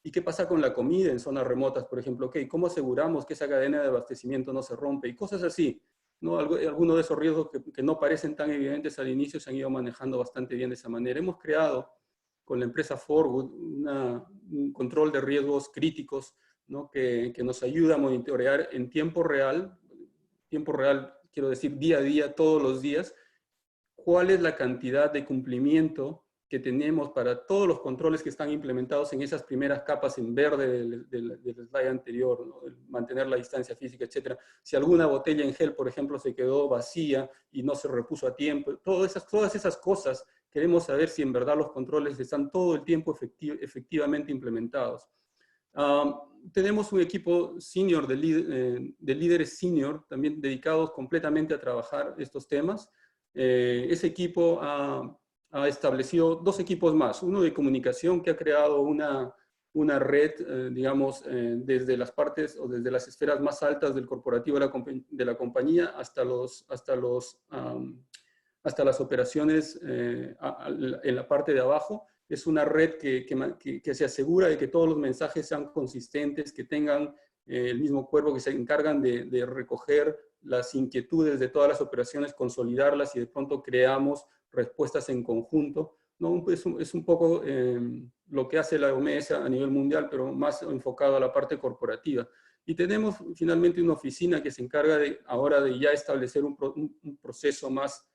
¿Y qué pasa con la comida en zonas remotas, por ejemplo? Okay, ¿cómo aseguramos que esa cadena de abastecimiento no se rompe? Y cosas así, ¿no? Algunos de esos riesgos que no parecen tan evidentes al inicio se han ido manejando bastante bien de esa manera. Hemos creado con la empresa Forwood un control de riesgos críticos, ¿no? que nos ayuda a monitorear en tiempo real, quiero decir día a día, todos los días, cuál es la cantidad de cumplimiento que tenemos para todos los controles que están implementados en esas primeras capas en verde del slide anterior, ¿no? Mantener la distancia física, etc. Si alguna botella en gel, por ejemplo, se quedó vacía y no se repuso a tiempo, todas esas cosas, queremos saber si en verdad los controles están todo el tiempo efectivamente implementados. Tenemos un equipo senior de líderes senior, también dedicados completamente a trabajar estos temas. Ese equipo ha establecido dos equipos más, uno de comunicación que ha creado una red, digamos, desde las partes o desde las esferas más altas del corporativo de la compañía hasta las operaciones en la parte de abajo. Es una red que se asegura de que todos los mensajes sean consistentes, que tengan el mismo cuerpo, que se encargan de recoger las inquietudes de todas las operaciones, consolidarlas y de pronto creamos respuestas en conjunto, ¿no? Es un poco lo que hace la OMS a nivel mundial, pero más enfocado a la parte corporativa. Y tenemos finalmente una oficina que se encarga ahora de ya establecer un proceso más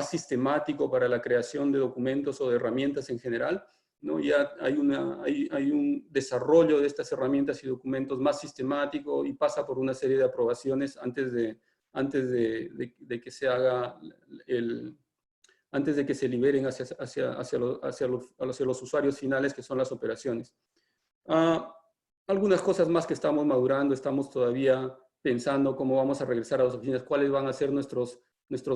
sistemático para la creación de documentos o de herramientas en general, ¿no? Ya hay un desarrollo de estas herramientas y documentos más sistemático y pasa por una serie de aprobaciones antes antes de que se haga antes de que se liberen hacia los usuarios finales, que son las operaciones. Algunas cosas más que estamos madurando, estamos todavía pensando cómo vamos a regresar a las oficinas, cuáles van a ser nuestros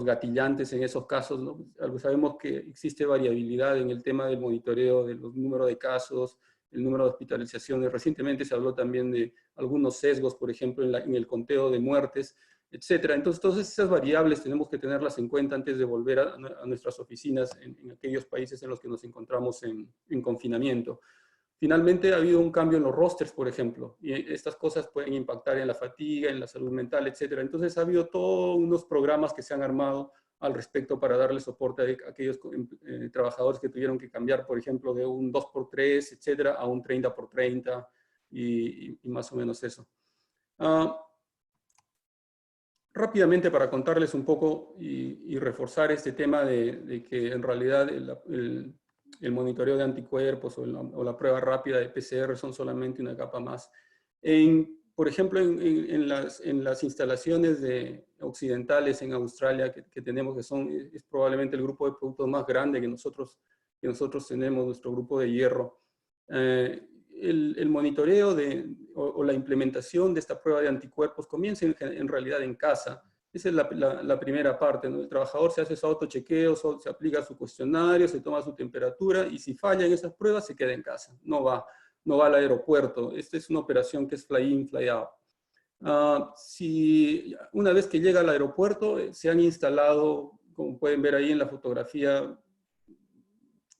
gatillantes en esos casos, ¿no? Sabemos que existe variabilidad en el tema del monitoreo, del número de casos, el número de hospitalizaciones. Recientemente se habló también de algunos sesgos, por ejemplo, en el conteo de muertes, etcétera. Entonces, todas esas variables tenemos que tenerlas en cuenta antes de volver a nuestras oficinas en aquellos países en los que nos encontramos en confinamiento. Finalmente, ha habido un cambio en los rosters, por ejemplo, y estas cosas pueden impactar en la fatiga, en la salud mental, etcétera. Entonces, ha habido todos unos programas que se han armado al respecto para darle soporte a aquellos trabajadores que tuvieron que cambiar, por ejemplo, de un 2x3, etcétera, a un 30x30 y más o menos eso. Rápidamente, para contarles un poco y reforzar este tema de que en realidad el monitoreo de anticuerpos o la prueba rápida de PCR son solamente una capa más. Por ejemplo, en las instalaciones occidentales en Australia que tenemos, es probablemente el grupo de productos más grande que nosotros tenemos, nuestro grupo de hierro. El monitoreo o la implementación de esta prueba de anticuerpos comienza en realidad en casa. Esa es la primera parte, ¿no? El trabajador se hace su autochequeo, se aplica su cuestionario, se toma su temperatura y si falla en esas pruebas se queda en casa, no va al aeropuerto. Esta es una operación que es fly in, fly out. Si una vez que llega al aeropuerto se han instalado, como pueden ver ahí en la fotografía,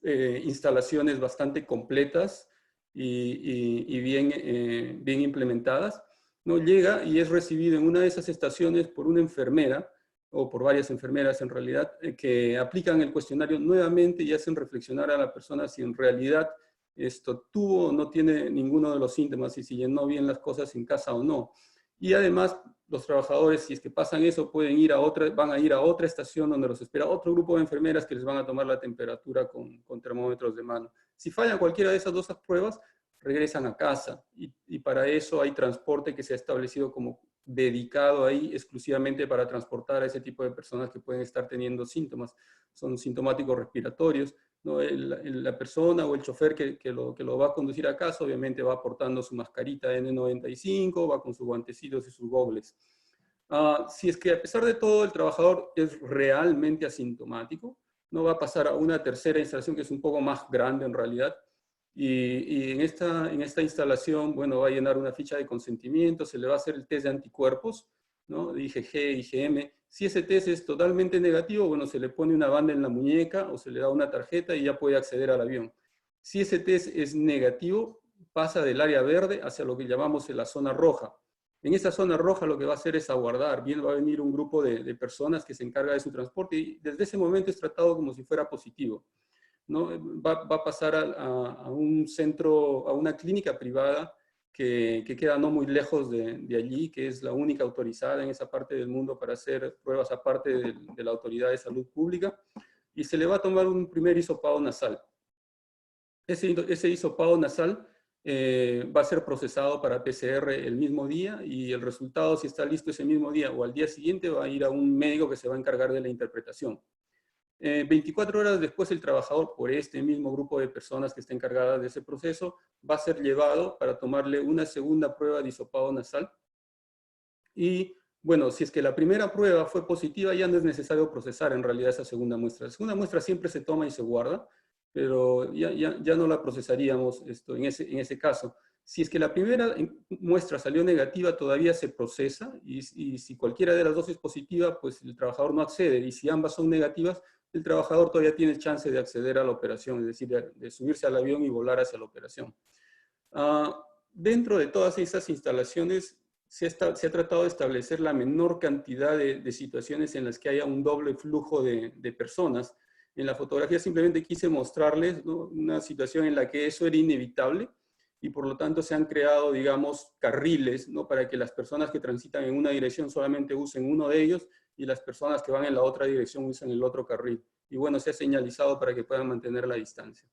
instalaciones bastante completas y bien implementadas, ¿no? Llega y es recibido en una de esas estaciones por una enfermera, o por varias enfermeras en realidad, que aplican el cuestionario nuevamente y hacen reflexionar a la persona si en realidad esto tuvo o no tiene ninguno de los síntomas y si llenó bien las cosas en casa o no. Y además, los trabajadores, si es que pasan eso, van a ir a otra estación donde los espera otro grupo de enfermeras que les van a tomar la temperatura con termómetros de mano. Si fallan cualquiera de esas dos pruebas, regresan a casa. Y para eso hay transporte que se ha establecido como dedicado ahí exclusivamente para transportar a ese tipo de personas que pueden estar teniendo síntomas. Son sintomáticos respiratorios, ¿no? La persona o el chofer que lo va a conducir a casa obviamente va portando su mascarita N95, va con sus guantecitos y sus gogles. Si es que a pesar de todo el trabajador es realmente asintomático, no va a pasar a una tercera instalación que es un poco más grande en realidad, y en esta instalación, bueno, va a llenar una ficha de consentimiento, se le va a hacer el test de anticuerpos, ¿no? De IgG, IgM. Si ese test es totalmente negativo, bueno, se le pone una banda en la muñeca o se le da una tarjeta y ya puede acceder al avión. Si ese test es negativo, pasa del área verde hacia lo que llamamos la zona roja. En esa zona roja lo que va a hacer es aguardar. Bien, va a venir un grupo de personas que se encarga de su transporte y desde ese momento es tratado como si fuera positivo, ¿no? Va a pasar a un centro, a una clínica privada que queda no muy lejos de allí, que es la única autorizada en esa parte del mundo para hacer pruebas aparte de la Autoridad de Salud Pública, y se le va a tomar un primer hisopado nasal. Ese hisopado nasal va a ser procesado para PCR el mismo día, y el resultado, si está listo ese mismo día o al día siguiente, va a ir a un médico que se va a encargar de la interpretación. 24 horas después, el trabajador, por este mismo grupo de personas que está encargada de ese proceso, va a ser llevado para tomarle una segunda prueba de hisopado nasal. Y bueno, si es que la primera prueba fue positiva, ya no es necesario procesar en realidad esa segunda muestra. La segunda muestra siempre se toma y se guarda, pero ya no la procesaríamos en ese caso. Si es que la primera muestra salió negativa, todavía se procesa, y si cualquiera de las dos es positiva, pues el trabajador no accede, y si ambas son negativas, el trabajador todavía tiene chance de acceder a la operación, es decir, de subirse al avión y volar hacia la operación. Dentro de todas esas instalaciones se ha tratado de establecer la menor cantidad de situaciones en las que haya un doble flujo de personas. En la fotografía simplemente quise mostrarles, ¿no?, una situación en la que eso era inevitable, y por lo tanto se han creado, digamos, carriles, ¿no?, para que las personas que transitan en una dirección solamente usen uno de ellos, y las personas que van en la otra dirección usan el otro carril. Y bueno, se ha señalizado para que puedan mantener la distancia.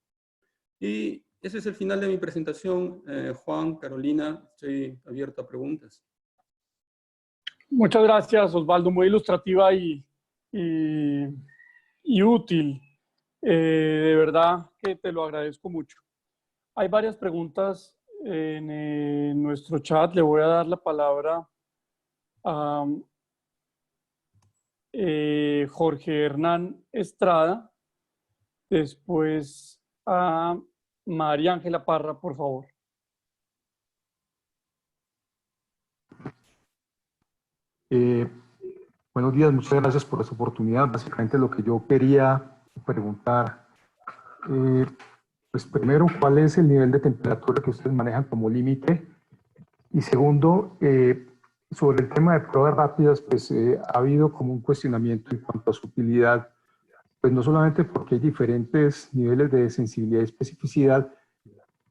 Y ese es el final de mi presentación. Juan, Carolina, estoy abierto a preguntas. Muchas gracias, Osvaldo. Muy ilustrativa y útil. De verdad que te lo agradezco mucho. Hay varias preguntas en nuestro chat. Le voy a dar la palabra a Jorge Hernán Estrada. Después a María Ángela Parra, por favor. Buenos días, muchas gracias por esta oportunidad. Básicamente lo que yo quería preguntar, pues primero, ¿cuál es el nivel de temperatura que ustedes manejan como límite? Y segundo, sobre el tema de pruebas rápidas, pues ha habido como un cuestionamiento en cuanto a su utilidad, pues no solamente porque hay diferentes niveles de sensibilidad y especificidad,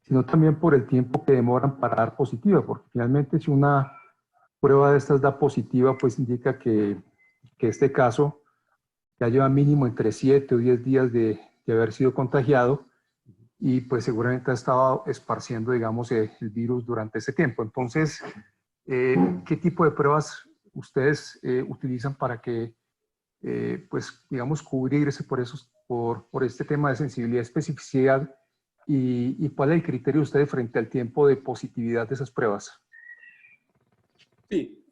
sino también por el tiempo que demoran para dar positiva, porque finalmente si una prueba de estas da positiva, pues indica que este caso ya lleva mínimo entre 7 o 10 días de haber sido contagiado y pues seguramente ha estado esparciendo, digamos, el virus durante ese tiempo. Entonces, ¿qué tipo de pruebas ustedes utilizan para que, pues, digamos, cubrirse por este tema de sensibilidad y especificidad? ¿Y cuál es el criterio de ustedes frente al tiempo de positividad de esas pruebas? Sí,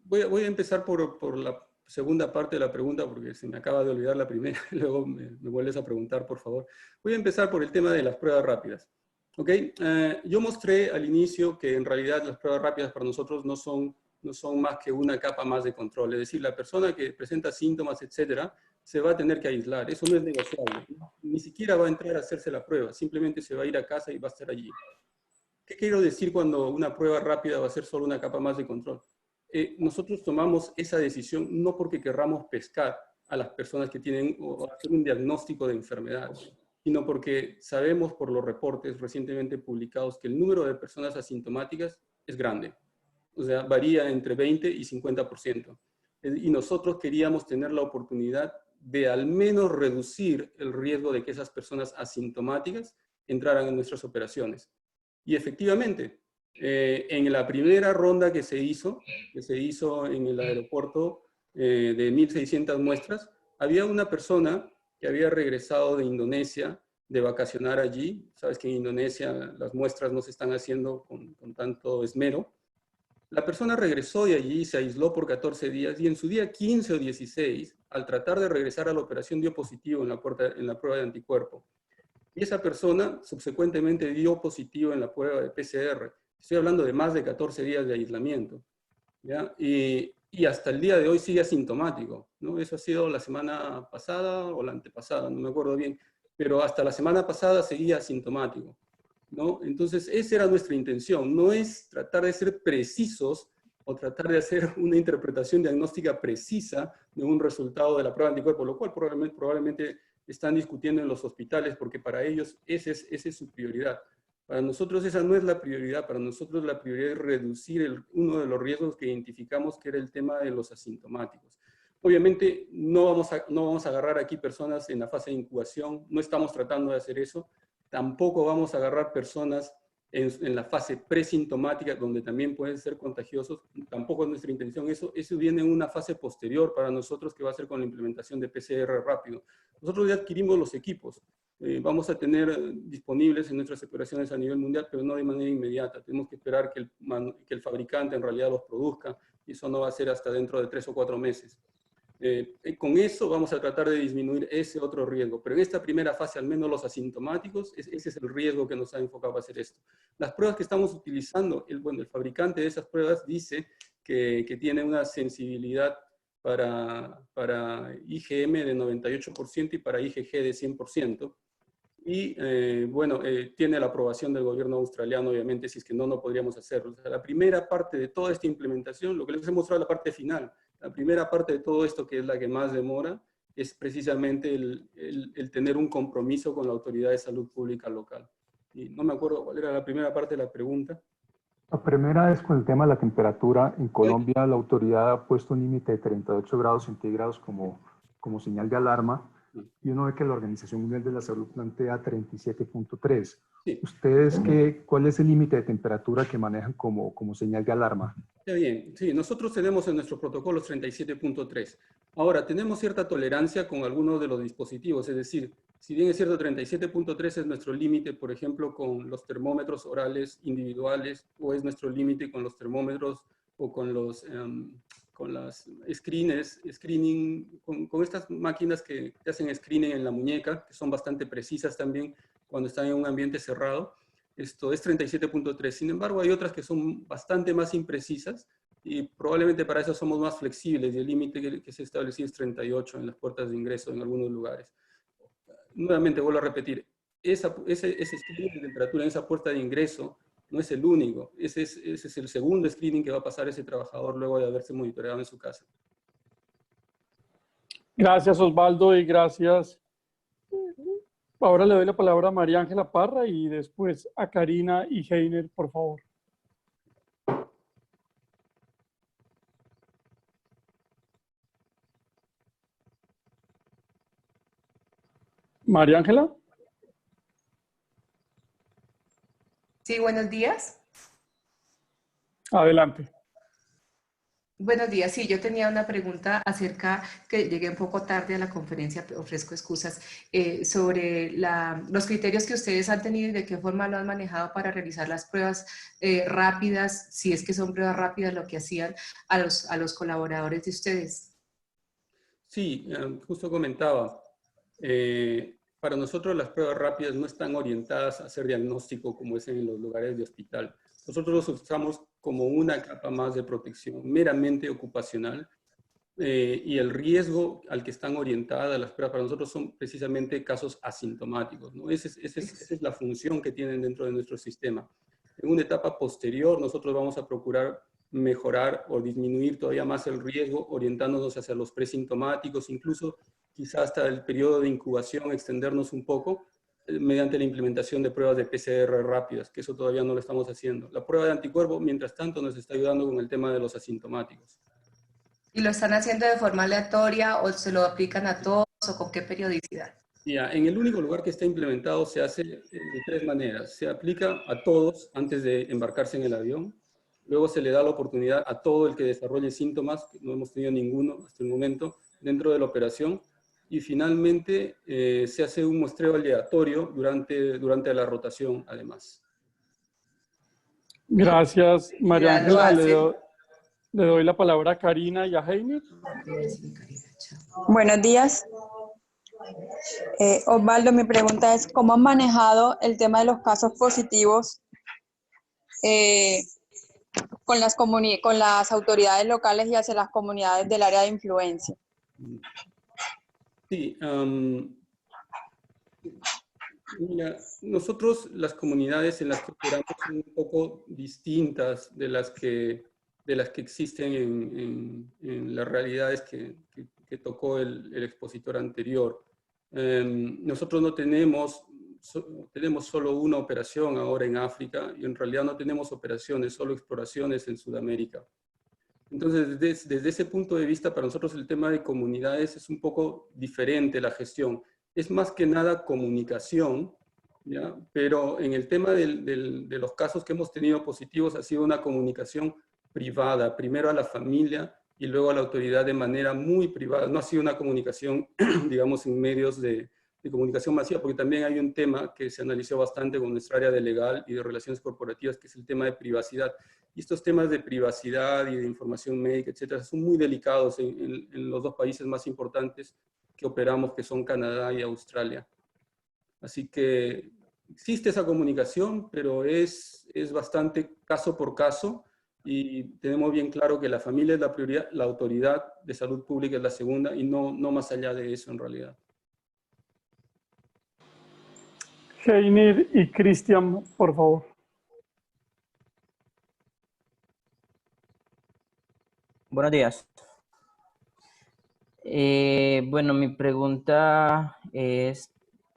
voy a empezar por la segunda parte de la pregunta porque se me acaba de olvidar la primera, luego me vuelves a preguntar, por favor. Voy a empezar por el tema de las pruebas rápidas. ¿Ok? Yo mostré al inicio que en realidad las pruebas rápidas para nosotros no son más que una capa más de control. Es decir, la persona que presenta síntomas, etcétera, se va a tener que aislar. Eso no es negociable. Ni siquiera va a entrar a hacerse la prueba. Simplemente se va a ir a casa y va a estar allí. ¿Qué quiero decir cuando una prueba rápida va a ser solo una capa más de control? Nosotros tomamos esa decisión no porque querramos pescar a las personas que tienen o hacer un diagnóstico de enfermedad, sino porque sabemos por los reportes recientemente publicados que el número de personas asintomáticas es grande. O sea, varía entre 20 y 50%. Y nosotros queríamos tener la oportunidad de al menos reducir el riesgo de que esas personas asintomáticas entraran en nuestras operaciones. Y efectivamente, en la primera ronda que se hizo en el aeropuerto de 1.600 muestras, había una persona que había regresado de Indonesia de vacacionar allí. Sabes que en Indonesia las muestras no se están haciendo con tanto esmero. La persona regresó de allí, se aisló por 14 días y en su día 15 o 16, al tratar de regresar a la operación, dio positivo en la prueba de anticuerpo. Y esa persona subsecuentemente dio positivo en la prueba de PCR. Estoy hablando de más de 14 días de aislamiento, ¿ya? Y hasta el día de hoy sigue asintomático, ¿no? Eso ha sido la semana pasada o la antepasada, no me acuerdo bien, pero hasta la semana pasada seguía asintomático, ¿no? Entonces, esa era nuestra intención, no es tratar de ser precisos o tratar de hacer una interpretación diagnóstica precisa de un resultado de la prueba de anticuerpos, lo cual probablemente están discutiendo en los hospitales, porque para ellos esa es su prioridad. Para nosotros esa no es la prioridad, para nosotros la prioridad es reducir uno de los riesgos que identificamos, que era el tema de los asintomáticos. Obviamente no vamos a agarrar aquí personas en la fase de incubación, no estamos tratando de hacer eso, tampoco vamos a agarrar personas en la fase presintomática, donde también pueden ser contagiosos, tampoco es nuestra intención. Eso viene en una fase posterior para nosotros, que va a ser con la implementación de PCR rápido. Nosotros ya adquirimos los equipos, vamos a tener disponibles en nuestras operaciones a nivel mundial, pero no de manera inmediata. Tenemos que esperar que el fabricante en realidad los produzca, y eso no va a ser hasta dentro de 3 o 4 meses. Con eso vamos a tratar de disminuir ese otro riesgo, pero en esta primera fase, al menos los asintomáticos, ese es el riesgo que nos ha enfocado a hacer esto. Las pruebas que estamos utilizando, el fabricante de esas pruebas dice que tiene una sensibilidad para IgM de 98% y para IgG de 100%. Y tiene la aprobación del gobierno australiano, obviamente, si es que no podríamos hacerlo. O sea, la primera parte de toda esta implementación, lo que les he mostrado es la parte final. La primera parte de todo esto, que es la que más demora, es precisamente el tener un compromiso con la Autoridad de Salud Pública local. Y no me acuerdo cuál era la primera parte de la pregunta. La primera es con el tema de la temperatura. En Colombia la autoridad ha puesto un límite de 38 grados centígrados como señal de alarma. y uno ve que la Organización Mundial de la Salud plantea 37.3. Sí. ¿Ustedes cuál es el límite de temperatura que manejan como señal de alarma? Está bien, sí, nosotros tenemos en nuestros protocolos 37.3. Ahora, tenemos cierta tolerancia con algunos de los dispositivos, es decir, si bien es cierto 37.3 es nuestro límite, por ejemplo, con los termómetros orales individuales, o es nuestro límite con los termómetros o con los con las screening, con estas máquinas que te hacen screening en la muñeca, que son bastante precisas también cuando están en un ambiente cerrado. Esto es 37.3. Sin embargo, hay otras que son bastante más imprecisas y probablemente para eso somos más flexibles y el límite que se estableció es 38 en las puertas de ingreso en algunos lugares. Nuevamente vuelvo a repetir, ese screening de temperatura en esa puerta de ingreso no es el único. Ese es el segundo screening que va a pasar ese trabajador luego de haberse monitoreado en su casa. Gracias, Osvaldo, y gracias. Ahora le doy la palabra a María Ángela Parra y después a Karina y Heiner, por favor. María Ángela. Sí, buenos días. Adelante. Buenos días. Sí, yo tenía una pregunta acerca, que llegué un poco tarde a la conferencia, ofrezco excusas, sobre los criterios que ustedes han tenido y de qué forma lo han manejado para realizar las pruebas rápidas, si es que son pruebas rápidas lo que hacían a los colaboradores de ustedes. Sí, justo comentaba, para nosotros las pruebas rápidas no están orientadas a hacer diagnóstico como es en los lugares de hospital. Nosotros los usamos como una capa más de protección meramente ocupacional y el riesgo al que están orientadas las pruebas para nosotros son precisamente casos asintomáticos, ¿no? Esa es la función que tienen dentro de nuestro sistema. En una etapa posterior nosotros vamos a procurar mejorar o disminuir todavía más el riesgo orientándonos hacia los presintomáticos, incluso quizás hasta el periodo de incubación extendernos un poco mediante la implementación de pruebas de PCR rápidas, que eso todavía no lo estamos haciendo. La prueba de anticuerpo, mientras tanto, nos está ayudando con el tema de los asintomáticos. ¿Y lo están haciendo de forma aleatoria o se lo aplican a todos o con qué periodicidad? Ya, en el único lugar que está implementado se hace de tres maneras. Se aplica a todos antes de embarcarse en el avión. Luego se le da la oportunidad a todo el que desarrolle síntomas, que no hemos tenido ninguno hasta el momento, dentro de la operación. Y finalmente se hace un muestreo aleatorio durante la rotación, además. Gracias, María Ángela. Le doy la palabra a Karina y a Heiner. Buenos días. Osvaldo, mi pregunta es, ¿cómo han manejado el tema de los casos positivos con las autoridades locales y hacia las comunidades del área de influencia? Sí, mira, nosotros las comunidades en las que operamos son un poco distintas de las que existen en las realidades que tocó el expositor anterior. Nosotros no tenemos solo una operación ahora en África y en realidad no tenemos operaciones, solo exploraciones en Sudamérica. Entonces, desde ese punto de vista, para nosotros el tema de comunidades es un poco diferente la gestión. Es más que nada comunicación, ¿ya? Pero en el tema de los casos que hemos tenido positivos ha sido una comunicación privada, primero a la familia y luego a la autoridad de manera muy privada. No ha sido una comunicación, digamos, en medios de comunicación masiva, porque también hay un tema que se analizó bastante con nuestra área de legal y de relaciones corporativas, que es el tema de privacidad. Y estos temas de privacidad y de información médica, etcétera, son muy delicados en los dos países más importantes que operamos, que son Canadá y Australia. Así que existe esa comunicación, pero es bastante caso por caso y tenemos bien claro que la familia es la prioridad, la autoridad de salud pública es la segunda y no más allá de eso en realidad. Heiner y Cristian, por favor. Buenos días. Bueno, mi pregunta es,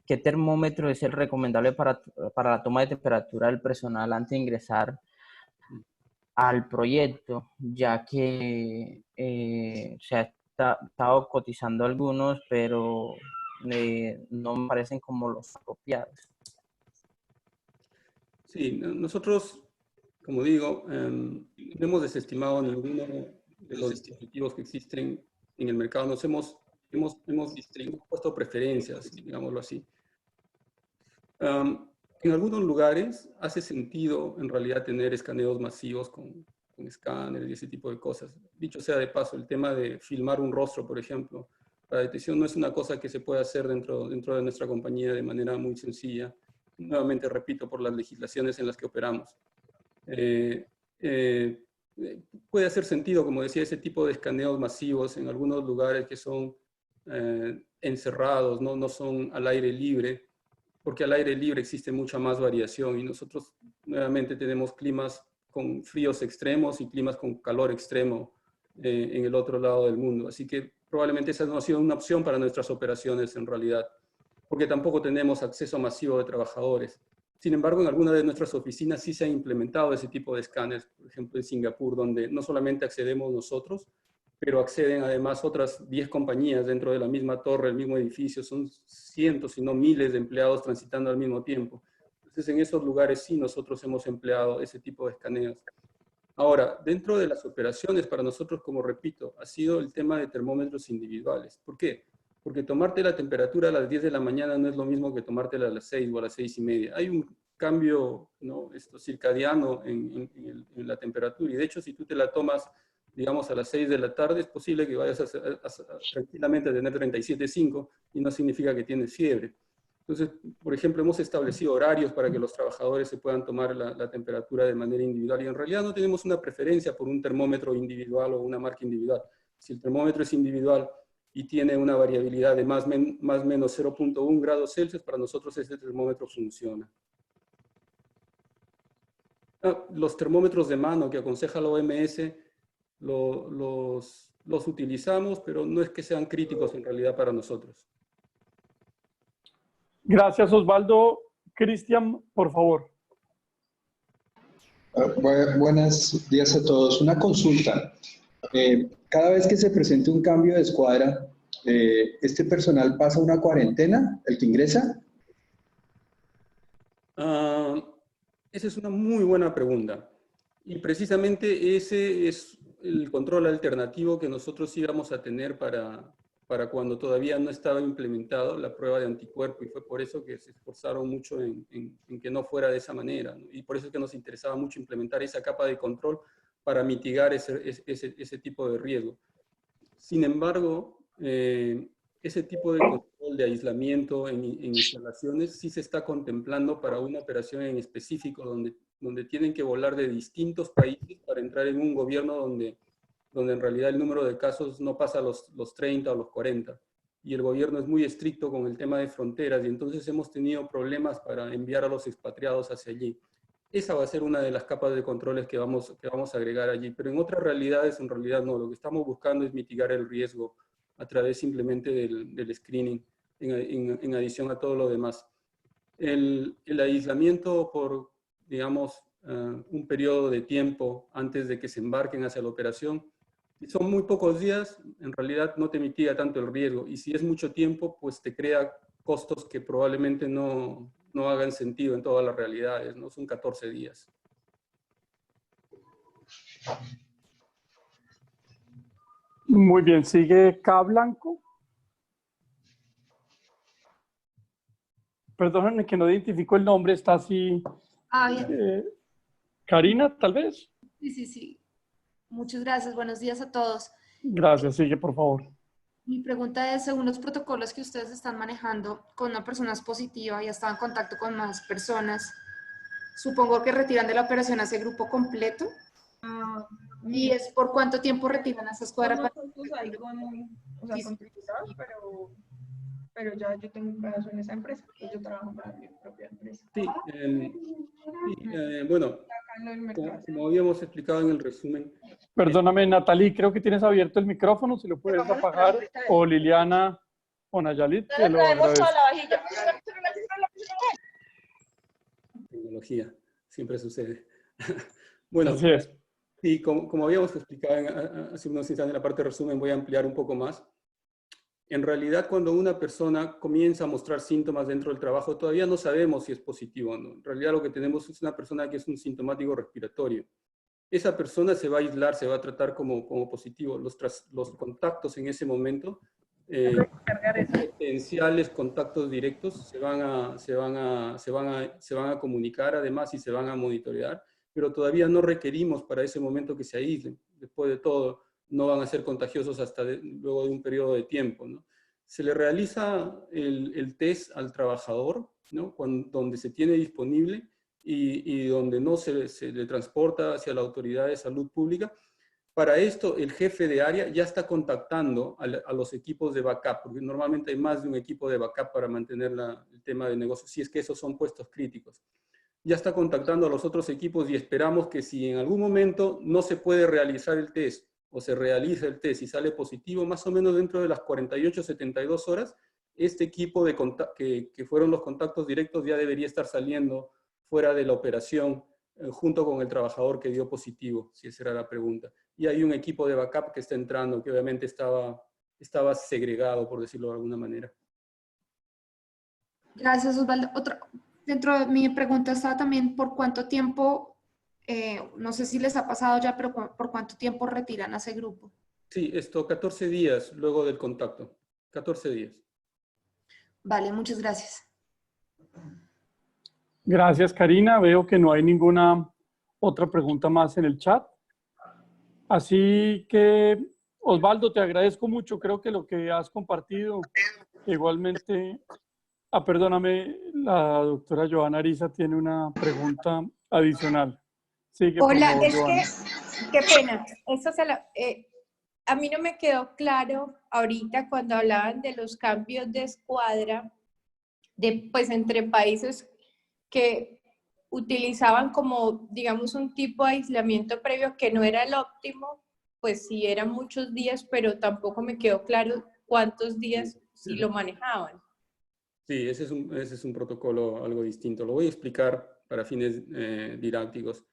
¿qué termómetro es el recomendable para la toma de temperatura del personal antes de ingresar al proyecto? Ya que se ha estado cotizando algunos, pero no me parecen como los apropiados. Sí, nosotros, como digo, no hemos desestimado ninguno de los dispositivos que existen en el mercado. Hemos puesto preferencias, digámoslo así. En algunos lugares hace sentido, en realidad, tener escaneos masivos con escáneres y ese tipo de cosas. Dicho sea de paso, el tema de filmar un rostro, por ejemplo, para detección no es una cosa que se puede hacer dentro de nuestra compañía de manera muy sencilla. Nuevamente, repito, por las legislaciones en las que operamos. Puede hacer sentido, como decía, ese tipo de escaneos masivos en algunos lugares que son encerrados, no son al aire libre, porque al aire libre existe mucha más variación y nosotros nuevamente tenemos climas con fríos extremos y climas con calor extremo en el otro lado del mundo. Así que probablemente esa no ha sido una opción para nuestras operaciones en realidad, porque tampoco tenemos acceso masivo de trabajadores. Sin embargo, en algunas de nuestras oficinas sí se ha implementado ese tipo de escáneres, por ejemplo en Singapur, donde no solamente accedemos nosotros, pero acceden además otras 10 compañías dentro de la misma torre, el mismo edificio. Son cientos, si no miles de empleados transitando al mismo tiempo. Entonces, en esos lugares sí nosotros hemos empleado ese tipo de escaneos. Ahora, dentro de las operaciones, para nosotros, como repito, ha sido el tema de termómetros individuales. ¿Por qué? Porque tomarte la temperatura a las 10 de la mañana no es lo mismo que tomártela a las 6 o a las 6:30. Hay un cambio, ¿no?, circadiano en la temperatura. Y de hecho, si tú te la tomas, digamos, a las 6 de la tarde, es posible que vayas tranquilamente a tener 37,5 y no significa que tienes fiebre. Entonces, por ejemplo, hemos establecido horarios para que los trabajadores se puedan tomar la temperatura de manera individual. Y en realidad no tenemos una preferencia por un termómetro individual o una marca individual. Si el termómetro es individual y tiene una variabilidad de más o menos 0.1 grados Celsius, para nosotros ese termómetro funciona. Los termómetros de mano que aconseja la OMS los utilizamos, pero no es que sean críticos en realidad para nosotros. Gracias, Osvaldo. Cristian, por favor. Buenos días a todos. Una consulta. Cada vez que se presente un cambio de escuadra, ¿este personal pasa una cuarentena, el que ingresa? Esa es una muy buena pregunta. Y precisamente ese es el control alternativo que nosotros íbamos a tener para cuando todavía no estaba implementado la prueba de anticuerpo, y fue por eso que se esforzaron mucho en que no fuera de esa manera, ¿no? Y por eso es que nos interesaba mucho implementar esa capa de control para mitigar ese tipo de riesgo. Sin embargo, ese tipo de control de aislamiento en instalaciones sí se está contemplando para una operación en específico donde tienen que volar de distintos países para entrar en un gobierno donde en realidad el número de casos no pasa los 30 o los 40. Y el gobierno es muy estricto con el tema de fronteras, y entonces hemos tenido problemas para enviar a los expatriados hacia allí. Esa va a ser una de las capas de controles que vamos a agregar allí. Pero en otras realidades, en realidad no. Lo que estamos buscando es mitigar el riesgo a través simplemente del screening, en adición a todo lo demás. El aislamiento por, digamos, un periodo de tiempo antes de que se embarquen hacia la operación, son muy pocos días, en realidad no te mitiga tanto el riesgo, y si es mucho tiempo, pues te crea costos que probablemente no hagan sentido en todas las realidades, ¿no? Son 14 días. Muy bien, sigue K. Blanco. Perdónenme que no identifico el nombre, está así. Bien. Karina, tal vez. Sí. Muchas gracias. Buenos días a todos. Gracias, sigue, por favor. Mi pregunta es, según los protocolos que ustedes están manejando, con una persona es positiva y ha estado en contacto con más personas, supongo que retiran de la operación a ese grupo completo. ¿Y es por cuánto tiempo retiran a esa escuadra? Pero ya yo tengo un pedazo en esa empresa, pues yo trabajo para mi propia empresa. Sí, bueno, como habíamos explicado en el resumen. Perdóname, Natalie, creo que tienes abierto el micrófono, si lo puedes apagar, o Liliana o Nayalit, te lo agradezco. Tecnología, siempre sucede. Bueno, así es. Sí, como habíamos explicado hace unos instantes en la parte de resumen, voy a ampliar un poco más. En realidad, cuando una persona comienza a mostrar síntomas dentro del trabajo, todavía no sabemos si es positivo o no. En realidad lo que tenemos es una persona que es un sintomático respiratorio. Esa persona se va a aislar, se va a tratar como positivo. Los contactos en ese momento, potenciales contactos directos, se van a comunicar además y se van a monitorear, pero todavía no requerimos para ese momento que se aíslen. Después de todo, no van a ser contagiosos hasta luego de un periodo de tiempo, ¿no? Se le realiza el test al trabajador, ¿no? Donde se tiene disponible y donde no se le transporta hacia la autoridad de salud pública. Para esto, el jefe de área ya está contactando a los equipos de backup, porque normalmente hay más de un equipo de backup para mantener el tema de negocio, si es que esos son puestos críticos. Ya está contactando a los otros equipos y esperamos que si en algún momento no se puede realizar el test o se realiza el test y sale positivo, más o menos dentro de las 48, 72 horas, este equipo que fueron los contactos directos ya debería estar saliendo fuera de la operación junto con el trabajador que dio positivo, si esa era la pregunta. Y hay un equipo de backup que está entrando, que obviamente estaba segregado, por decirlo de alguna manera. Gracias, Osvaldo. Dentro de mi pregunta estaba también por cuánto tiempo, no sé si les ha pasado ya, pero por cuánto tiempo retiran a ese grupo. Sí, 14 días luego del contacto. 14 días. Vale, muchas gracias. Gracias, Karina. Veo que no hay ninguna otra pregunta más en el chat. Así que, Osvaldo, te agradezco mucho. Creo que lo que has compartido, igualmente... perdóname, la doctora Joana Ariza tiene una pregunta adicional. Sigue, Hola, por favor, es Joana. que, qué pena. A mí no me quedó claro ahorita cuando hablaban de los cambios de escuadra, pues entre países que utilizaban como, digamos, un tipo de aislamiento previo que no era el óptimo, pues sí eran muchos días, pero tampoco me quedó claro cuántos días sí lo manejaban. Sí, ese es un protocolo algo distinto. Lo voy a explicar para fines didácticos.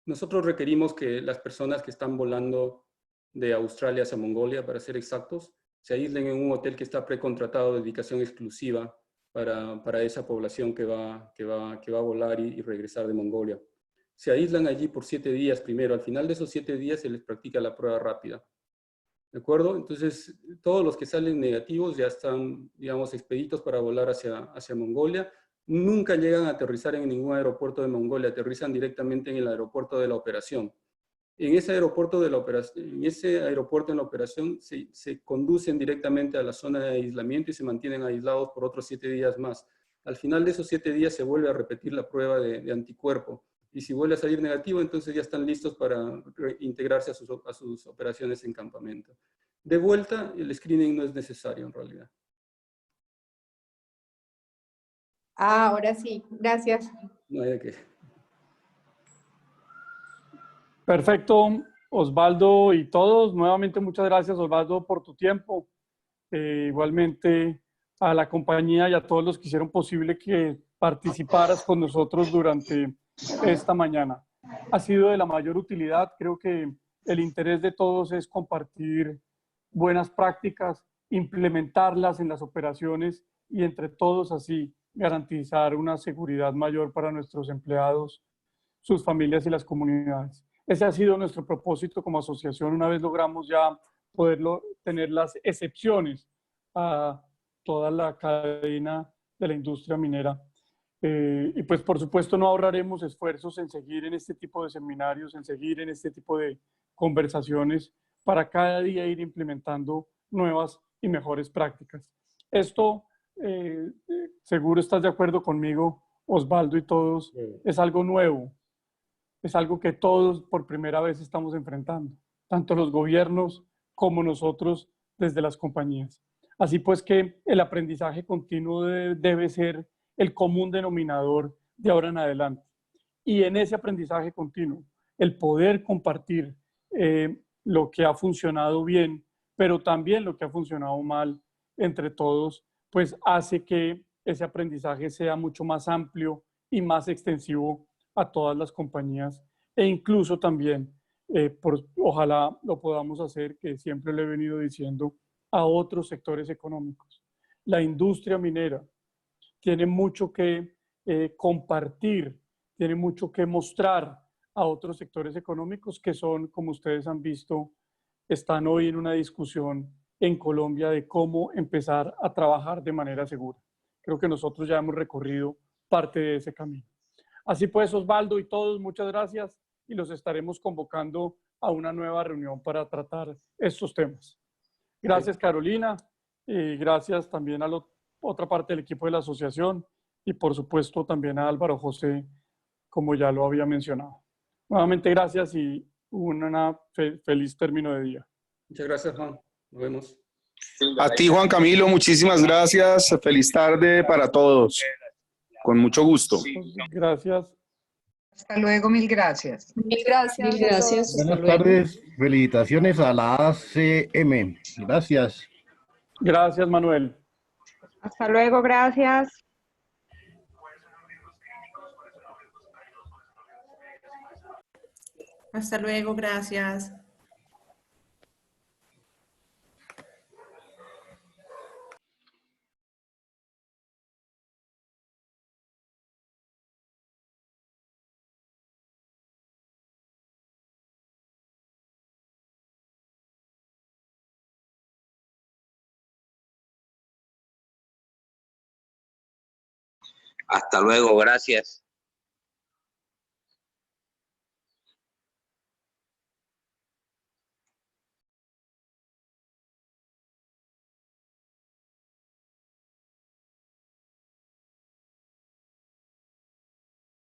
Nosotros requerimos que las personas que están volando de Australia hacia Mongolia, para ser exactos, se aíslen en un hotel que está precontratado de dedicación exclusiva para esa población que va a volar y regresar de Mongolia. Se aíslan allí por 7 días primero. Al final de esos 7 días se les practica la prueba rápida. ¿De acuerdo? Entonces, todos los que salen negativos ya están, digamos, expeditos para volar hacia Mongolia. Nunca llegan a aterrizar en ningún aeropuerto de Mongolia, aterrizan directamente en el aeropuerto de la operación. En ese aeropuerto en la operación se conducen directamente a la zona de aislamiento y se mantienen aislados por otros 7 días más. Al final de esos 7 días se vuelve a repetir la prueba de anticuerpo. Y si vuelve a salir negativo, entonces ya están listos para integrarse a sus operaciones en campamento. De vuelta, el screening no es necesario en realidad. Ahora sí, gracias. No hay de qué. Perfecto, Osvaldo y todos. Nuevamente muchas gracias, Osvaldo, por tu tiempo. Igualmente a la compañía y a todos los que hicieron posible que participaras con nosotros durante esta mañana. Ha sido de la mayor utilidad. Creo que el interés de todos es compartir buenas prácticas, implementarlas en las operaciones y entre todos así garantizar una seguridad mayor para nuestros empleados, sus familias y las comunidades. Ese ha sido nuestro propósito como asociación. Una vez logramos ya poderlo tener las excepciones a toda la cadena de la industria minera. Y pues por supuesto no ahorraremos esfuerzos en seguir en este tipo de seminarios, en seguir en este tipo de conversaciones para cada día ir implementando nuevas y mejores prácticas. Esto, seguro estás de acuerdo conmigo, Osvaldo y todos, es algo nuevo, es algo que todos por primera vez estamos enfrentando, tanto los gobiernos como nosotros desde las compañías. Así pues que el aprendizaje continuo debe ser el común denominador de ahora en adelante. Y en ese aprendizaje continuo, el poder compartir lo que ha funcionado bien, pero también lo que ha funcionado mal entre todos, pues hace que ese aprendizaje sea mucho más amplio y más extensivo a todas las compañías e incluso también, ojalá lo podamos hacer, que siempre le he venido diciendo, a otros sectores económicos. La industria minera tiene mucho que compartir, tiene mucho que mostrar a otros sectores económicos que son, como ustedes han visto, están hoy en una discusión en Colombia de cómo empezar a trabajar de manera segura. Creo que nosotros ya hemos recorrido parte de ese camino. Así pues, Osvaldo y todos, muchas gracias y los estaremos convocando a una nueva reunión para tratar estos temas. Gracias, Carolina, y gracias también a la otra parte del equipo de la asociación y por supuesto también a Álvaro José, como ya lo había mencionado. Nuevamente gracias y un feliz término de día. Muchas gracias, Juan. Nos vemos. A ti, Juan Camilo, muchísimas gracias. Feliz tarde para todos. Con mucho gusto. Gracias. Hasta luego, mil gracias. Mil gracias. Mil gracias. Buenas tardes. Felicitaciones a la ACM. Gracias. Gracias, Manuel. Hasta luego, gracias. Hasta luego, gracias. Hasta luego, gracias.